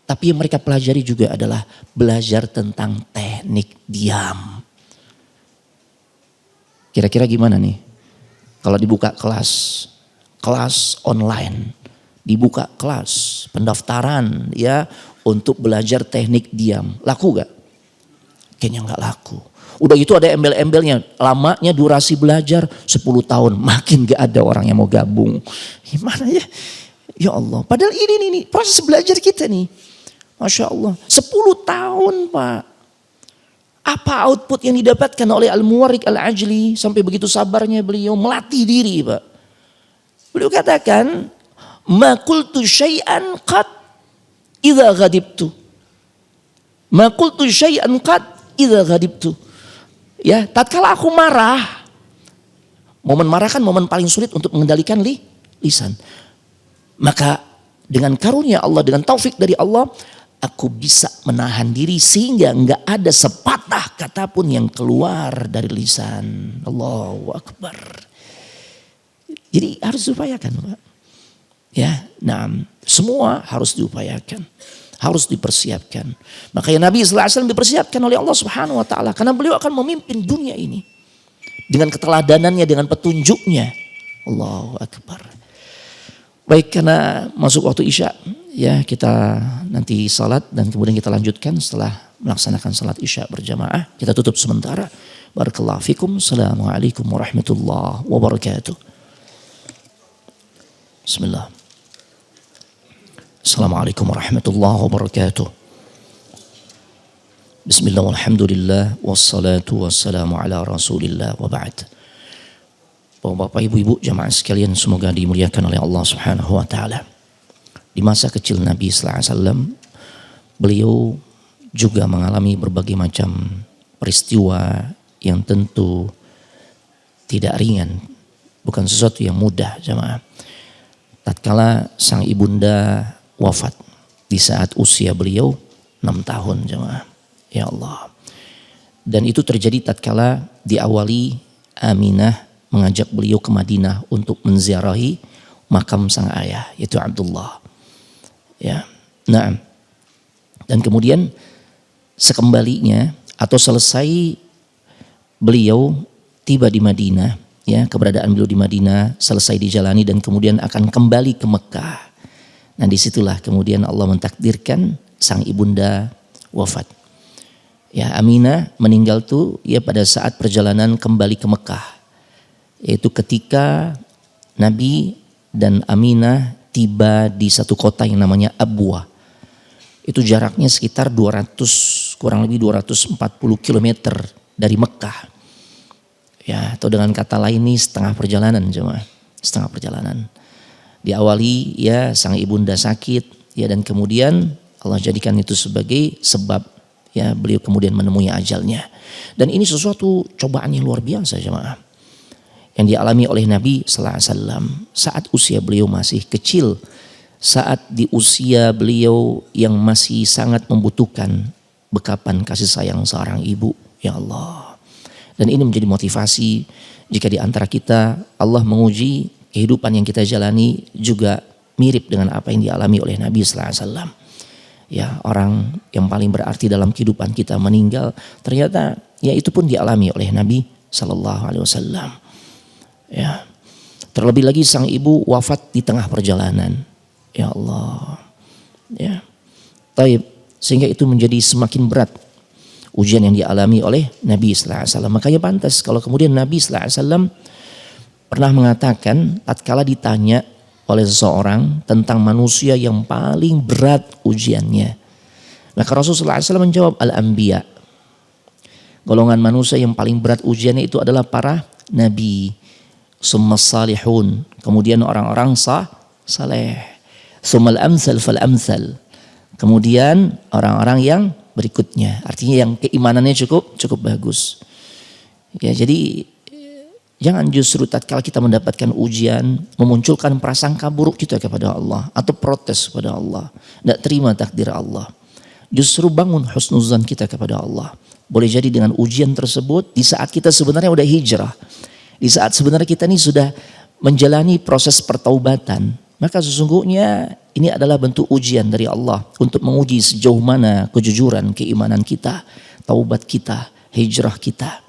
S1: Tapi yang mereka pelajari juga adalah belajar tentang teknik diam. Kira-kira gimana nih? Kalau dibuka kelas online, dibuka kelas pendaftaran ya untuk belajar teknik diam. Laku gak? Kayaknya gak laku. Udah gitu ada embel-embelnya, lamanya durasi belajar 10 tahun, makin gak ada orang yang mau gabung. Gimana ya? Ya Allah, padahal ini proses belajar kita nih. Masya Allah, 10 tahun Pak. Apa output yang didapatkan oleh Al-Muwarriq Al-Ajli sampai begitu sabarnya beliau melatih diri Pak. Beliau katakan, ma qultu syai'an qad idza ghadibtu. Ma qultu syai'an qad idza ghadibtu. Ya, tatkala aku marah. Momen marah kan momen paling sulit untuk mengendalikan lisan. Maka dengan karunia Allah, dengan taufik dari Allah, aku bisa menahan diri sehingga enggak ada sepatah kata pun yang keluar dari lisan. Allahu Akbar. Jadi harus diupayakan Pak. Ya, nah semua harus diupayakan. Harus dipersiapkan. Makanya Nabi SAW dipersiapkan oleh Allah Subhanahu Wa Taala karena beliau akan memimpin dunia ini dengan keteladanannya, dengan petunjuknya. Allahu Akbar. Baik, karena masuk waktu Isya, ya kita nanti salat dan kemudian kita lanjutkan setelah melaksanakan salat Isya berjamaah. Kita tutup sementara. Barakallahu fikum. Assalamualaikum warahmatullahi wabarakatuh. Bismillah. Assalamualaikum warahmatullahi wabarakatuh. Bismillah walhamdulillah wassalatu wassalamu ala rasulillah wa ba'd. Bapak ibu-ibu jamaah sekalian, semoga dimuliakan oleh Allah Subhanahu wa taala. Di masa kecil Nabi sallallahu alaihi wasallam beliau juga mengalami berbagai macam peristiwa yang tentu tidak ringan, bukan sesuatu yang mudah jamaah. Tatkala sang ibunda wafat di saat usia beliau 6 tahun jemaah. Ya Allah. Dan itu terjadi tatkala diawali Aminah mengajak beliau ke Madinah untuk menziarahi makam sang ayah yaitu Abdullah. Ya. Nah. Dan kemudian sekembalinya atau selesai beliau tiba di Madinah, ya, keberadaan beliau di Madinah selesai dijalani dan kemudian akan kembali ke Mekah. Nah disitulah kemudian Allah mentakdirkan sang ibunda wafat. Ya, Aminah meninggal tuh ya pada saat perjalanan kembali ke Mekah. Yaitu ketika Nabi dan Aminah tiba di satu kota yang namanya Abwa. Itu jaraknya sekitar kurang lebih 240 km dari Mekah. Ya, atau dengan kata lain ini setengah perjalanan jemaah, setengah perjalanan. Diawali ya sang ibunda sakit ya dan kemudian Allah jadikan itu sebagai sebab ya beliau kemudian menemui ajalnya. Dan ini sesuatu cobaan yang luar biasa jemaah yang dialami oleh Nabi sallallahu alaihi wasallam saat usia beliau masih kecil, saat di usia beliau yang masih sangat membutuhkan bekapan kasih sayang seorang ibu. Ya Allah. Dan ini menjadi motivasi jika di antara kita Allah menguji kehidupan yang kita jalani juga mirip dengan apa yang dialami oleh Nabi sallallahu alaihi wasallam. ya orang yang paling berarti dalam kehidupan kita meninggal, ternyata ya itu pun dialami oleh Nabi Sallallahu Alaihi Wasallam. Ya, terlebih lagi sang ibu wafat di tengah perjalanan. Ya Allah, ya, taib, sehingga itu menjadi semakin berat ujian yang dialami oleh Nabi Sallallahu Alaihi Wasallam. Makanya pantas kalau kemudian Nabi Sallallahu Alaihi Wasallam pernah mengatakan tatkala ditanya oleh seseorang tentang manusia yang paling berat ujiannya, maka Rasulullah SAW menjawab al-anbiya. Golongan manusia yang paling berat ujiannya itu adalah para nabi, summa salihun, kemudian orang-orang saleh, summal amsal fal amsal, kemudian orang-orang yang berikutnya, artinya yang keimanannya cukup bagus. Ya, jadi jangan justru tatkala kita mendapatkan ujian memunculkan prasangka buruk kita kepada Allah atau protes kepada Allah, tidak terima takdir Allah. Justru bangun husnuzan kita kepada Allah. Boleh jadi dengan ujian tersebut di saat kita sebenarnya udah hijrah, di saat sebenarnya kita ini sudah menjalani proses pertaubatan, maka sesungguhnya ini adalah bentuk ujian dari Allah untuk menguji sejauh mana kejujuran keimanan kita, taubat kita, hijrah kita.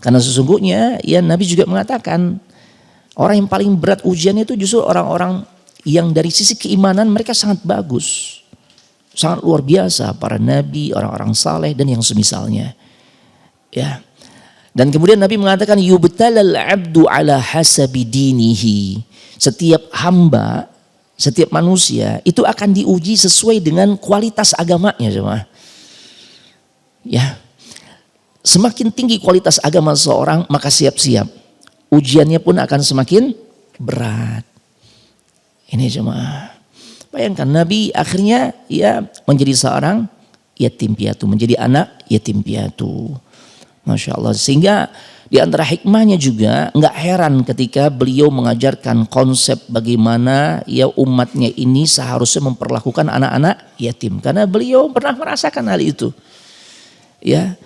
S1: Karena sesungguhnya ya Nabi juga mengatakan orang yang paling berat ujiannya itu justru orang-orang yang dari sisi keimanan mereka sangat bagus, sangat luar biasa, para nabi, orang-orang saleh dan yang semisalnya. Ya. Dan kemudian Nabi mengatakan yubtalal abdu ala hasabi dinihi. Setiap hamba, setiap manusia itu akan diuji sesuai dengan kualitas agamanya, jemaah. Ya. Semakin tinggi kualitas agama seseorang, maka siap-siap ujiannya pun akan semakin berat. Ini jemaah. Bayangkan Nabi akhirnya ya menjadi seorang yatim piatu, menjadi anak yatim piatu. Masya Allah. Sehingga di antara hikmahnya juga nggak heran ketika beliau mengajarkan konsep bagaimana ya umatnya ini seharusnya memperlakukan anak-anak yatim. Karena beliau pernah merasakan hal itu. Ya.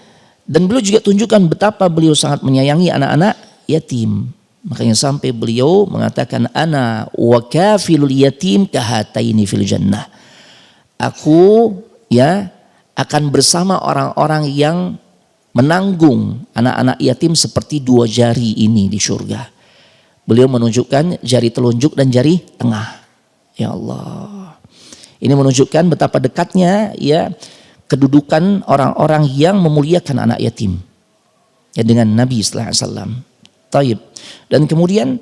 S1: Dan beliau juga tunjukkan betapa beliau sangat menyayangi anak-anak yatim. Makanya sampai beliau mengatakan ana wa kafilul yatim kahataini fil jannah. Aku ya akan bersama orang-orang yang menanggung anak-anak yatim seperti dua jari ini di surga. Beliau menunjukkan jari telunjuk dan jari tengah. Ya Allah. Ini menunjukkan betapa dekatnya ya kedudukan orang-orang yang memuliakan anak yatim ya dengan Nabi sallallahu alaihi wasallam. Taib. Dan kemudian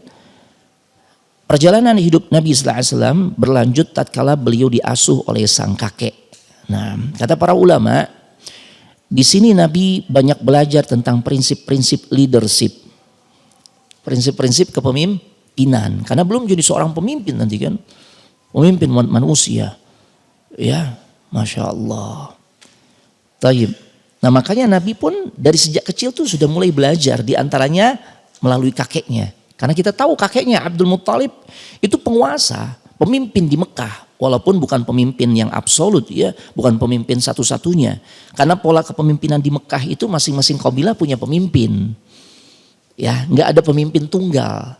S1: perjalanan hidup Nabi sallallahu alaihi wasallam berlanjut tatkala beliau diasuh oleh sang kakek. Nah, kata para ulama, di sini Nabi banyak belajar tentang prinsip-prinsip leadership. Prinsip-prinsip kepemimpinan, karena belum jadi seorang pemimpin nanti kan. Pemimpin manusia. Ya, Masya Allah. Taib. Nah makanya Nabi pun dari sejak kecil tuh sudah mulai belajar, diantaranya melalui kakeknya. Karena kita tahu kakeknya Abdul Muttalib itu penguasa, pemimpin di Mekah. Walaupun bukan pemimpin yang absolut ya, bukan pemimpin satu-satunya. Karena pola kepemimpinan di Mekah itu masing-masing kabilah punya pemimpin. Ya, nggak ada pemimpin tunggal.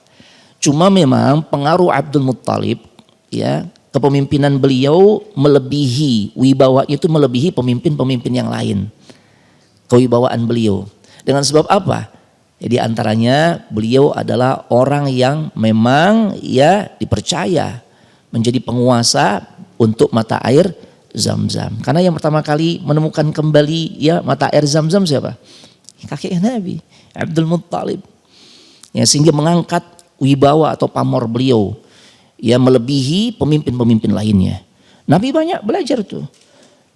S1: Cuma memang pengaruh Abdul Muttalib ya, kepemimpinan beliau melebihi, wibawanya itu melebihi pemimpin-pemimpin yang lain. Kewibawaan beliau. Dengan sebab apa? Ya, di antaranya beliau adalah orang yang memang ya dipercaya menjadi penguasa untuk mata air Zam-Zam. Karena yang pertama kali menemukan kembali ya mata air Zam-Zam siapa? Kakeknya Nabi, Abdul Muttalib. Ya, sehingga mengangkat wibawa atau pamor beliau ya melebihi pemimpin-pemimpin lainnya. Nabi banyak belajar tuh.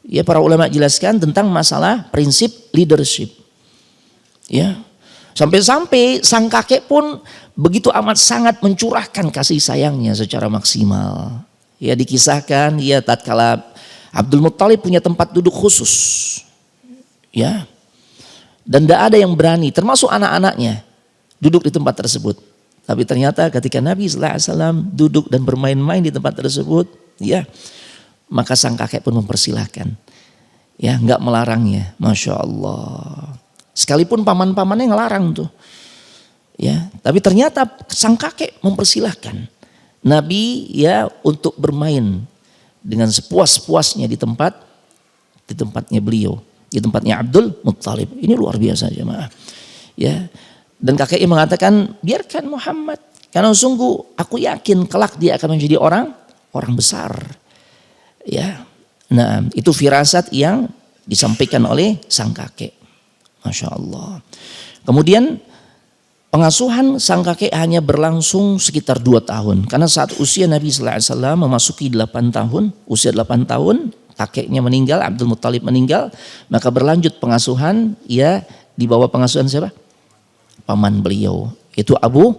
S1: Ya para ulama jelaskan tentang masalah prinsip leadership. Ya. Sampai-sampai sang kakek pun begitu amat sangat mencurahkan kasih sayangnya secara maksimal. Ya dikisahkan ya tatkala Abdul Muttalib punya tempat duduk khusus. Ya. Dan tidak ada yang berani termasuk anak-anaknya duduk di tempat tersebut. Tapi ternyata ketika Nabi sallallahu alaihi wasallam duduk dan bermain-main di tempat tersebut, ya, maka sang kakek pun mempersilahkan. Ya, enggak melarangnya. Masya Allah. Sekalipun paman-pamannya ngelarang tuh. Ya, tapi ternyata sang kakek mempersilahkan Nabi ya untuk bermain dengan sepuas-puasnya di tempat di tempatnya beliau, di tempatnya Abdul Muttalib. Ini luar biasa jemaah. Ya. Dan kakeknya mengatakan, biarkan Muhammad, karena sungguh aku yakin kelak dia akan menjadi orang besar. Ya. Nah, itu firasat yang disampaikan oleh sang kakek. Masya Allah. Kemudian pengasuhan sang kakek hanya berlangsung sekitar 2 tahun. Karena saat usia Nabi SAW memasuki 8 tahun, usia 8 tahun, kakeknya meninggal, Abdul Muttalib meninggal, maka berlanjut pengasuhan, ya di bawah pengasuhan siapa? Paman beliau, itu Abu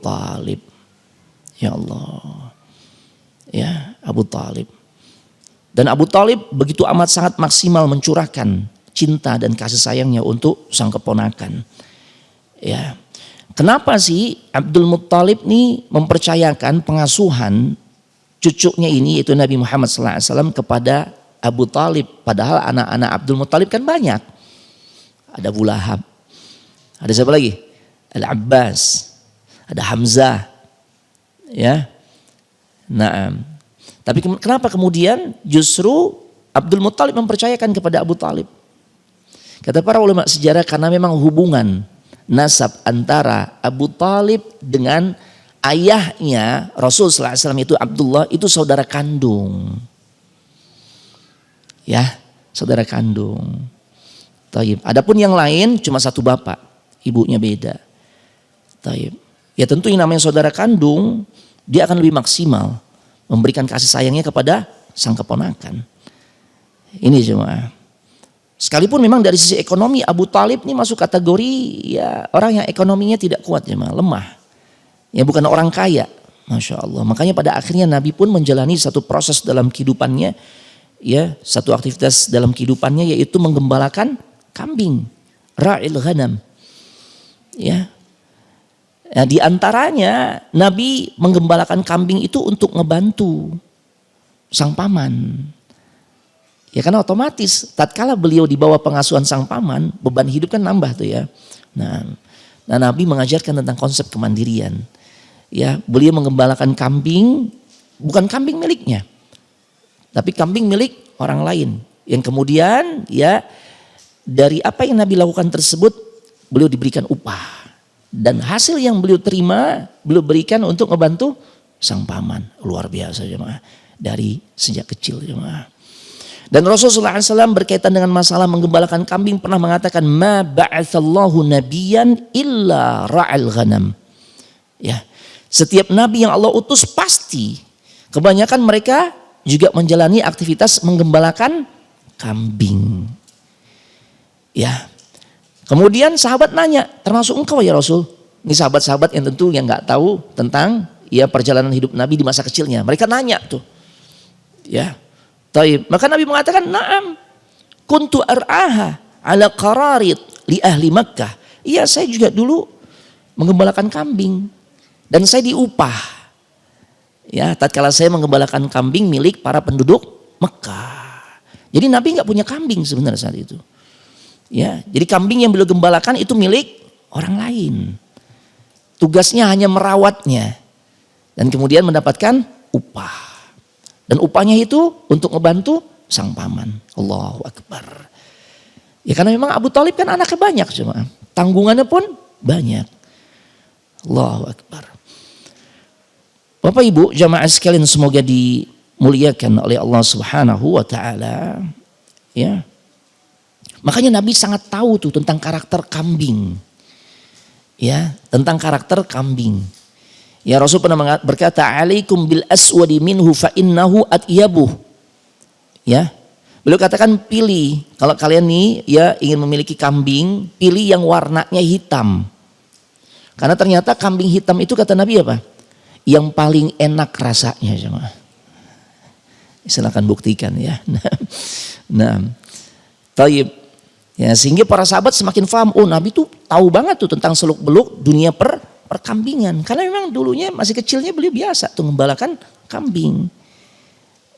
S1: Talib. Ya Allah. Ya, Abu Talib. Dan Abu Talib begitu amat sangat maksimal mencurahkan cinta dan kasih sayangnya untuk sang keponakan. Ya. Kenapa sih Abdul Muttalib ini mempercayakan pengasuhan cucunya ini yaitu Nabi Muhammad SAW kepada Abu Talib, padahal anak-anak Abdul Muttalib kan banyak. Ada Abu Lahab, ada siapa lagi? Al-Abbas, ada Hamzah, ya. Nah, tapi kenapa kemudian justru Abdul Muttalib mempercayakan kepada Abu Talib? Kata para ulama sejarah karena memang hubungan nasab antara Abu Talib dengan ayahnya Rasul SAW itu Abdullah itu saudara kandung. Ya, saudara kandung. Taib. Adapun yang lain cuma satu bapak, ibunya beda. Taib. Ya tentu yang namanya saudara kandung dia akan lebih maksimal memberikan kasih sayangnya kepada sang keponakan. Ini jemaah. Sekalipun memang dari sisi ekonomi Abu Talib ini masuk kategori ya orang yang ekonominya tidak kuat jemaah, lemah. Ya bukan orang kaya. Masya Allah. Makanya pada akhirnya Nabi pun menjalani satu proses dalam kehidupannya. Ya, satu aktivitas dalam kehidupannya yaitu menggembalakan kambing. Ra'il ghanam. Ya. Nah, di antaranya Nabi menggembalakan kambing itu untuk ngebantu sang paman. Ya karena otomatis tatkala beliau di bawah pengasuhan sang paman, beban hidup kan nambah tuh ya. Nah Nabi mengajarkan tentang konsep kemandirian. Ya, beliau menggembalakan kambing, bukan kambing miliknya. Tapi kambing milik orang lain. Yang kemudian ya dari apa yang Nabi lakukan tersebut, beliau diberikan upah. Dan hasil yang beliau terima, beliau berikan untuk membantu sang paman. Luar biasa jemaah. Dari sejak kecil jemaah. Dan Rasulullah SAW berkaitan dengan masalah menggembalakan kambing pernah mengatakan ma ba'atsallahu nabiyyan illa ra'al ghanam. Ya. Setiap nabi yang Allah utus pasti kebanyakan mereka juga menjalani aktivitas menggembalakan kambing. Ya. Kemudian sahabat nanya, termasuk engkau ya Rasul? Ini sahabat-sahabat yang tentu yang enggak tahu tentang ya perjalanan hidup Nabi di masa kecilnya. Mereka nanya tuh. Ya. Taib. Maka Nabi mengatakan, "Na'am, kuntu ar'aha ala qararit li ahli Makkah." Iya, saya juga dulu menggembalakan kambing dan saya diupah. Ya, tatkala saya menggembalakan kambing milik para penduduk Mekah. Jadi Nabi enggak punya kambing sebenarnya saat itu. Ya, jadi kambing yang beliau gembalakan itu milik orang lain. Tugasnya hanya merawatnya dan kemudian mendapatkan upah. Dan upahnya itu untuk ngebantu sang paman. Allahu Akbar. Ya karena memang Abu Talib kan anaknya banyak cuma. Tanggungannya pun banyak. Allahu Akbar. Bapak Ibu jamaah sekalian semoga dimuliakan oleh Allah Subhanahu wa taala. Ya. Makanya Nabi sangat tahu tuh tentang karakter kambing. Ya, tentang karakter kambing. Ya Rasul pernah berkata, "Alaikum bil aswadi minhu fa innahu atyabuh." Ya. Beliau katakan pilih kalau kalian nih ya ingin memiliki kambing, pilih yang warnanya hitam. Karena ternyata kambing hitam itu kata Nabi apa? Yang paling enak rasanya jemaah. Silakan buktikan ya. Nah. Taib. Ya, sehingga para sahabat semakin paham, oh Nabi tuh tahu banget tuh tentang seluk-beluk dunia perkambingan. Karena memang dulunya masih kecilnya beliau biasa tuh membalakan kambing.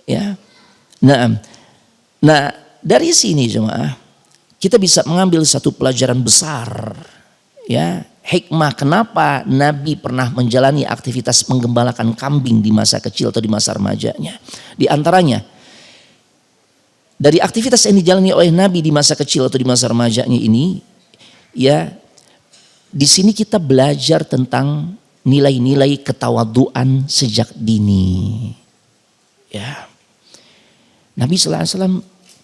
S1: Ya. Nah, dari sini jemaah kita bisa mengambil satu pelajaran besar. Ya, hikmah kenapa Nabi pernah menjalani aktivitas menggembalakan kambing di masa kecil atau di masa remajanya. Di antaranya dari aktivitas yang dijalani oleh Nabi di masa kecil atau di masa remajanya ini, ya, di sini kita belajar tentang nilai-nilai ketawaduan sejak dini. Ya. Nabi sallallahu alaihi wasallam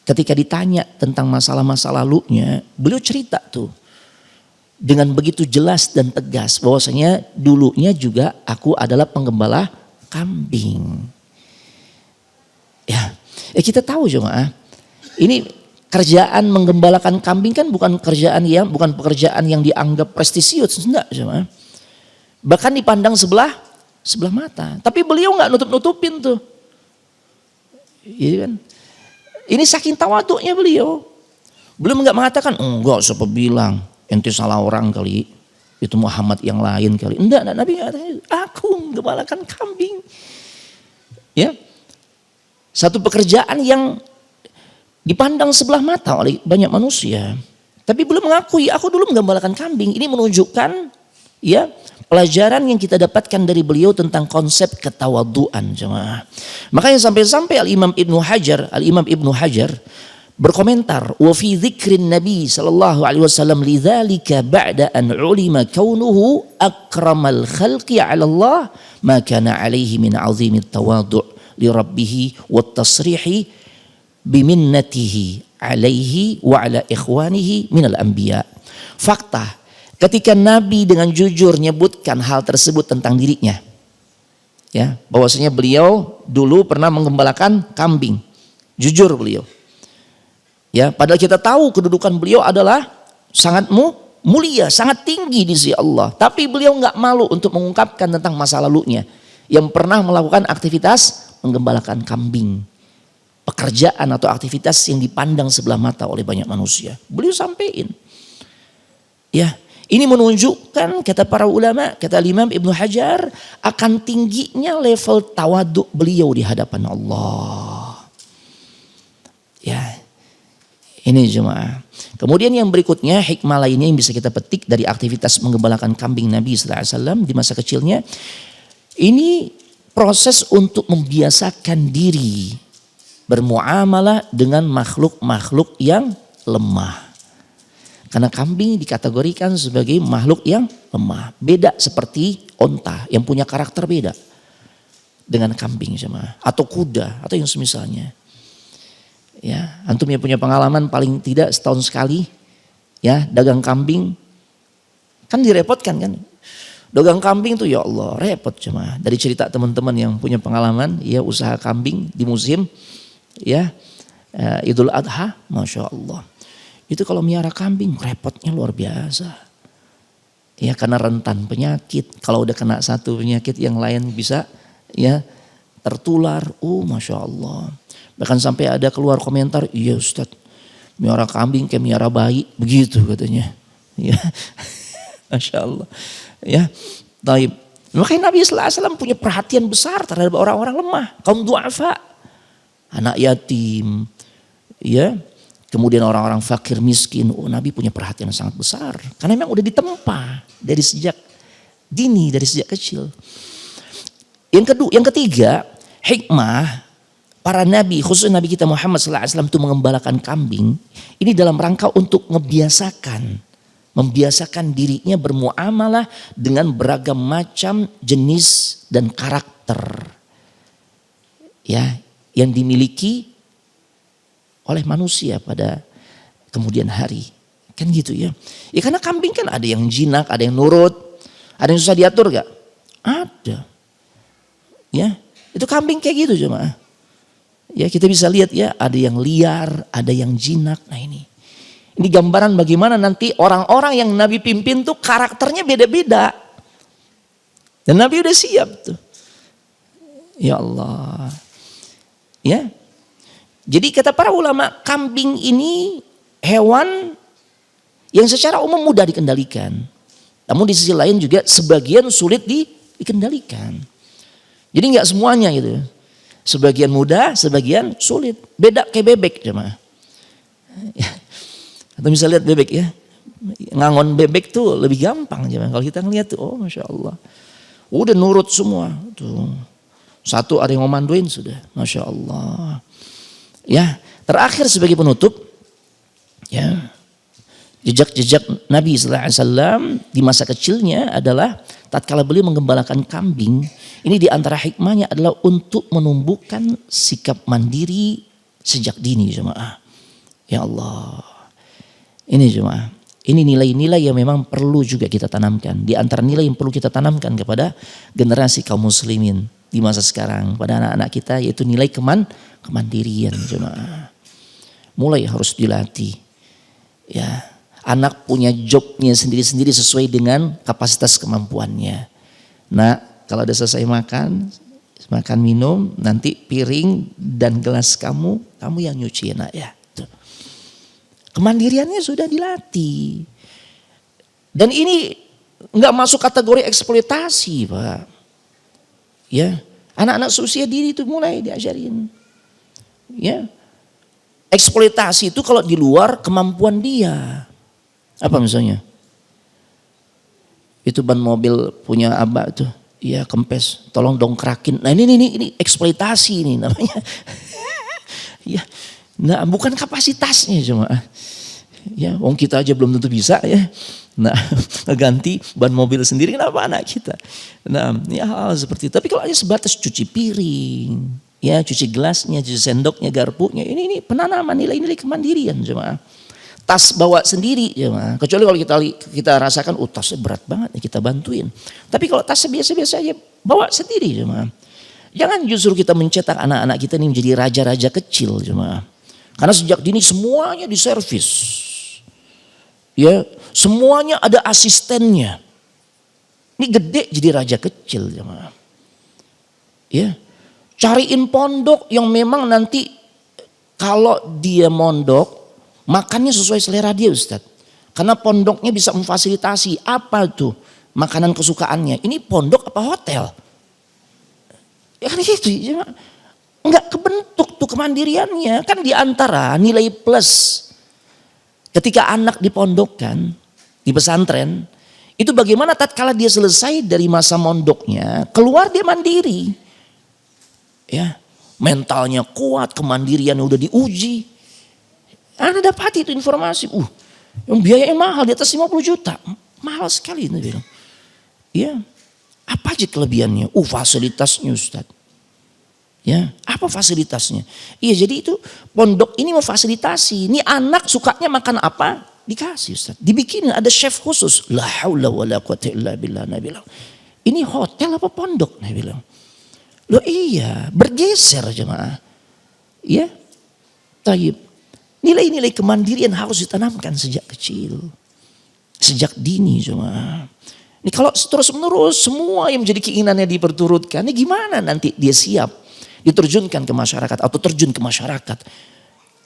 S1: ketika ditanya tentang masa lalunya, beliau cerita tuh dengan begitu jelas dan tegas bahwasanya dulunya juga aku adalah penggembala kambing. Ya, kita tahu jemaah, ini kerjaan menggembalakan kambing kan bukan pekerjaan yang dianggap prestisius, enggak jemaah. Bahkan dipandang sebelah mata. Tapi beliau nggak nutup-nutupin tuh. Iya kan? Ini saking tawaduknya beliau. Belum nggak mengatakan, enggak siapa bilang, ente salah orang kali, itu Muhammad yang lain kali. Enggak, Nabi mengatakan, aku menggembalakan kambing. Ya, satu pekerjaan yang dipandang sebelah mata oleh banyak manusia. Tapi belum mengakui, aku dulu menggembalakan kambing. Ini menunjukkan, ya, pelajaran yang kita dapatkan dari beliau tentang konsep ketawaduan jemaah. Makanya sampai-sampai Al-Imam Ibnu Hajar berkomentar, wa fi dzikrin Nabi sallallahu alaihi wasallam lidzalika ba'da an ulima kaunuhu akramal khalqi 'ala Allah ma kana 'alaihi min 'azimit tawadu' li rabbih wat tasrihi biminnatihi 'alaihi wa 'ala ikhwanihi minal anbiya. Fakta, ketika Nabi dengan jujur menyebutkan hal tersebut tentang dirinya, ya, bahwasanya beliau dulu pernah menggembalakan kambing, jujur beliau, ya, padahal kita tahu kedudukan beliau adalah sangat mulia, sangat tinggi di sisi Allah, tapi beliau nggak malu untuk mengungkapkan tentang masa lalunya yang pernah melakukan aktivitas menggembalakan kambing, pekerjaan atau aktivitas yang dipandang sebelah mata oleh banyak manusia. Beliau sampaikan, ya. Ini menunjukkan, kata para ulama, kata Imam Ibnu Hajar, akan tingginya level tawaduk beliau di hadapan Allah. Ya, ini jemaah. Kemudian yang berikutnya, hikmah lainnya yang bisa kita petik dari aktivitas menggembalakan kambing Nabi sallallahu alaihi wasallam di masa kecilnya. Ini proses untuk membiasakan diri bermuamalah dengan makhluk-makhluk yang lemah. Karena kambing dikategorikan sebagai makhluk yang lemah. Beda seperti onta yang punya karakter beda dengan kambing jemaah. Atau kuda atau yang semisalnya. Ya, antum yang punya pengalaman paling tidak setahun sekali, ya, dagang kambing. Kan direpotkan kan. Dagang kambing tuh ya Allah repot jemaah. Dari cerita teman-teman yang punya pengalaman, ya, usaha kambing di musim, ya, Idul Adha, Masya Allah. Itu kalau miara kambing repotnya luar biasa. Ya, karena rentan penyakit. Kalau udah kena satu penyakit yang lain bisa, ya, tertular. Masya Allah. Bahkan sampai ada keluar komentar, iya Ustadz, miara kambing kayak miara bayi. Begitu katanya. Ya, Masya Allah. Ya, taib. Makanya Nabi sallallahu alaihi wasallam punya perhatian besar terhadap orang-orang lemah. Kaum du'afa. Anak yatim. Ya. Kemudian orang-orang fakir miskin, Nabi punya perhatian yang sangat besar. Karena memang udah ditempa dari sejak dini, dari sejak kecil. Yang ketiga, hikmah para nabi, khususnya Nabi kita Muhammad SAW itu mengembalakan kambing. Ini dalam rangka untuk membiasakan dirinya bermuamalah dengan beragam macam jenis dan karakter, ya, yang dimiliki oleh manusia pada kemudian hari. Kan gitu ya. Ya karena kambing kan ada yang jinak, ada yang nurut, ada yang susah diatur gak? Ada. Ya, itu kambing kayak gitu jemaah. Ya, kita bisa lihat ya, ada yang liar, ada yang jinak. Nah ini gambaran bagaimana nanti orang-orang yang Nabi pimpin tuh karakternya beda-beda. Dan Nabi udah siap tuh. Ya Allah. Ya. Jadi kata para ulama, kambing ini hewan yang secara umum mudah dikendalikan. Namun di sisi lain juga sebagian sulit dikendalikan. Jadi nggak semuanya gitu. Sebagian mudah, sebagian sulit. Beda kayak bebek jemaah. Atau bisa lihat bebek ya. Ngangon bebek tuh lebih gampang jemaah. Kalau kita ngeliat tuh, Masya Allah. Udah nurut semua. Tuh. Satu ada yang ngomandoin sudah. Masya Allah. Ya, Terakhir sebagai penutup, ya, jejak-jejak Nabi sallallahu alaihi wasallam di masa kecilnya adalah tatkala beliau menggembalakan kambing, ini di antara hikmahnya adalah untuk menumbuhkan sikap mandiri sejak dini, jemaah. Ya Allah. Ini jemaah. Ini nilai-nilai yang memang perlu juga kita tanamkan. Di antara nilai yang perlu kita tanamkan kepada generasi kaum muslimin di masa sekarang, pada anak-anak kita, yaitu nilai kemandirian, jemaah. Mulai harus dilatih. Ya. Anak punya jobnya sendiri-sendiri sesuai dengan kapasitas kemampuannya. Nah, kalau udah selesai makan minum, nanti piring dan gelas kamu yang nyuci, nak ya. Tuh. Kemandiriannya sudah dilatih. Dan ini nggak masuk kategori eksploitasi, Pak. Ya, anak-anak seusia dini itu mulai diajarin. Ya, eksploitasi itu kalau di luar kemampuan dia. Apa misalnya? Itu ban mobil punya abah tuh, ya kempes, tolong dongkrakin. Nah ini eksploitasi ini namanya. Ya, nah bukan kapasitasnya cuma. Ya, wong kita aja belum tentu bisa ya. Nah, ganti ban mobil sendiri kenapa anak kita? Nah, ya hal seperti itu. Tapi kalau aja sebatas cuci piring, ya cuci gelasnya, cuci sendoknya, garpunya, ini penanaman nilai-nilai kemandirian cuma. Tas bawa sendiri, ya, kecuali kalau kita rasakan, tasnya berat banget, kita bantuin. Tapi kalau tasnya biasa-biasa aja, bawa sendiri, ya. Jangan justru kita mencetak anak-anak kita ini menjadi raja-raja kecil, ya. Karena sejak dini semuanya diservis, ya, semuanya ada asistennya. Ini gede jadi raja kecil, ya. Ya, cariin pondok yang memang nanti kalau dia mondok makannya sesuai selera dia, Ustaz. Karena pondoknya bisa memfasilitasi apa tuh makanan kesukaannya. Ini pondok apa hotel? Ya kan gitu. Enggak kebentuk tuh kemandiriannya. Kan di antara nilai plus ketika anak dipondokkan di pesantren, itu bagaimana tatkala dia selesai dari masa mondoknya, keluar dia mandiri. Ya, mentalnya kuat, kemandiriannya udah diuji. Anda dapat itu informasi, yang biayanya mahal di atas 50 juta. Mahal sekali itu bilang. Ya, apa aja kelebihannya? Fasilitasnya Ustaz. Ya, apa fasilitasnya? Iya, jadi itu pondok ini memfasilitasi. Ini anak sukanya makan apa? Dikasih Ustaz. Dibikinin ada chef khusus. La haula wala quwata illa billah, Nabi bilang. Ini hotel apa pondok? Nabi bilang. Loh iya, bergeser jemaah. Ya. Taib. Nilai-nilai kemandirian harus ditanamkan sejak kecil. Sejak dini cuma. Ini kalau terus menerus semua yang menjadi keinginannya diperturutkan. Ini gimana nanti dia siap diterjunkan ke masyarakat atau terjun ke masyarakat.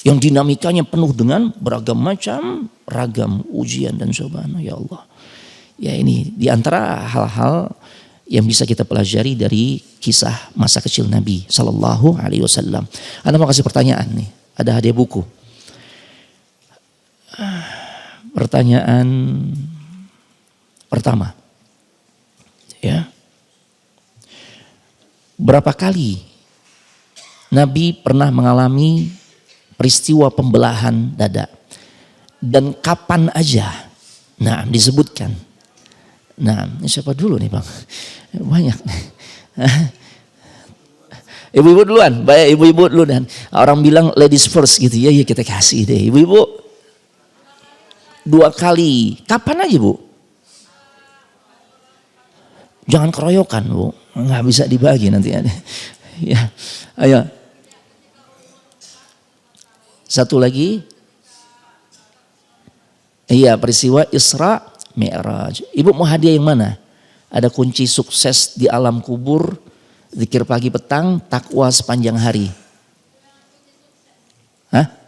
S1: Yang dinamikanya penuh dengan beragam macam ragam ujian dan cobaan. Ya Allah. Ya ini diantara hal-hal yang bisa kita pelajari dari kisah masa kecil Nabi Sallallahu Alaihi Wasallam. Anda mau kasih pertanyaan nih. Ada hadiah buku. Pertanyaan pertama, ya, berapa kali Nabi pernah mengalami peristiwa pembelahan dada dan kapan aja? Nah, disebutkan. Nah, ini siapa dulu nih Bang? Banyak. Ibu-ibu duluan, baik ibu-ibu dulu dan orang bilang ladies first gitu ya, kita kasih deh ibu-ibu. 2 kali. Kapan aja Bu? Jangan keroyokan Bu. Nggak bisa dibagi nanti. Ya, ayo. Satu lagi. Iya, peristiwa Isra Mi'raj. Ibu mau hadiah yang mana? Ada kunci sukses di alam kubur, zikir pagi petang, takwa sepanjang hari. Hah?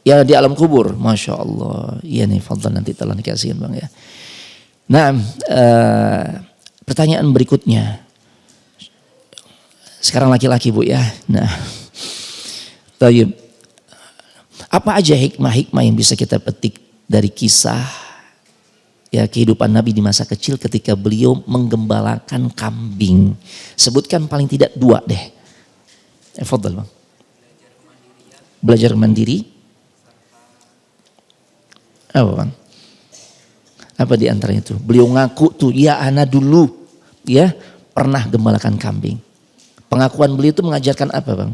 S1: Ya di alam kubur, Masya Allah. Iya nih, fadlan nanti telah dikasihin Bang ya. Nah, pertanyaan berikutnya. Sekarang laki-laki Bu ya. Nah, tayyib. Apa aja hikmah-hikmah yang bisa kita petik dari kisah ya kehidupan Nabi di masa kecil ketika beliau menggembalakan kambing? Sebutkan paling tidak 2 deh. Fadhal Bang. Belajar mandiri. Apa Bang? Apa di antara itu? Beliau ngaku tuh, ya ana dulu ya pernah gembalakan kambing. Pengakuan beliau itu mengajarkan apa Bang?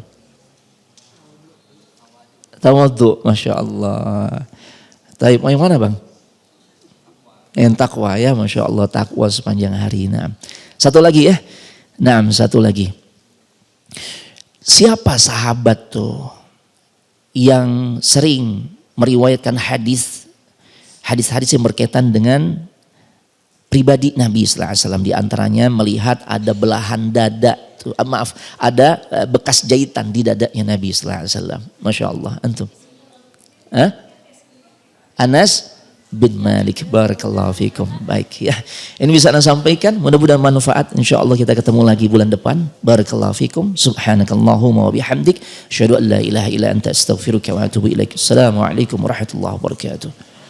S1: Tawadhu, Masya Allah. Tapi yang mana Bang? Yang takwa ya, Masya Allah, takwa sepanjang hari. Nah, satu lagi ya. Nah, satu lagi. Siapa sahabat tuh yang sering meriwayatkan hadis-hadis yang berkaitan dengan pribadi Nabi sallallahu alaihi wasallam, di antaranya melihat ada belahan dada tuh, ada bekas jahitan di dadanya Nabi sallallahu alaihi wasallam. Masya Allah, antum. Anas bin Malik, barakallahu fikum. Baik ya, ini bisa anda sampaikan, mudah-mudahan manfaat. Insyaallah kita ketemu lagi bulan depan. Barakallahu fikum. Subhanakallahumma wa bihamdik, asyhadu an la ilaha illa anta astaghfiruka wa atubu ilaik. Assalamualaikum warahmatullahi wabarakatuh.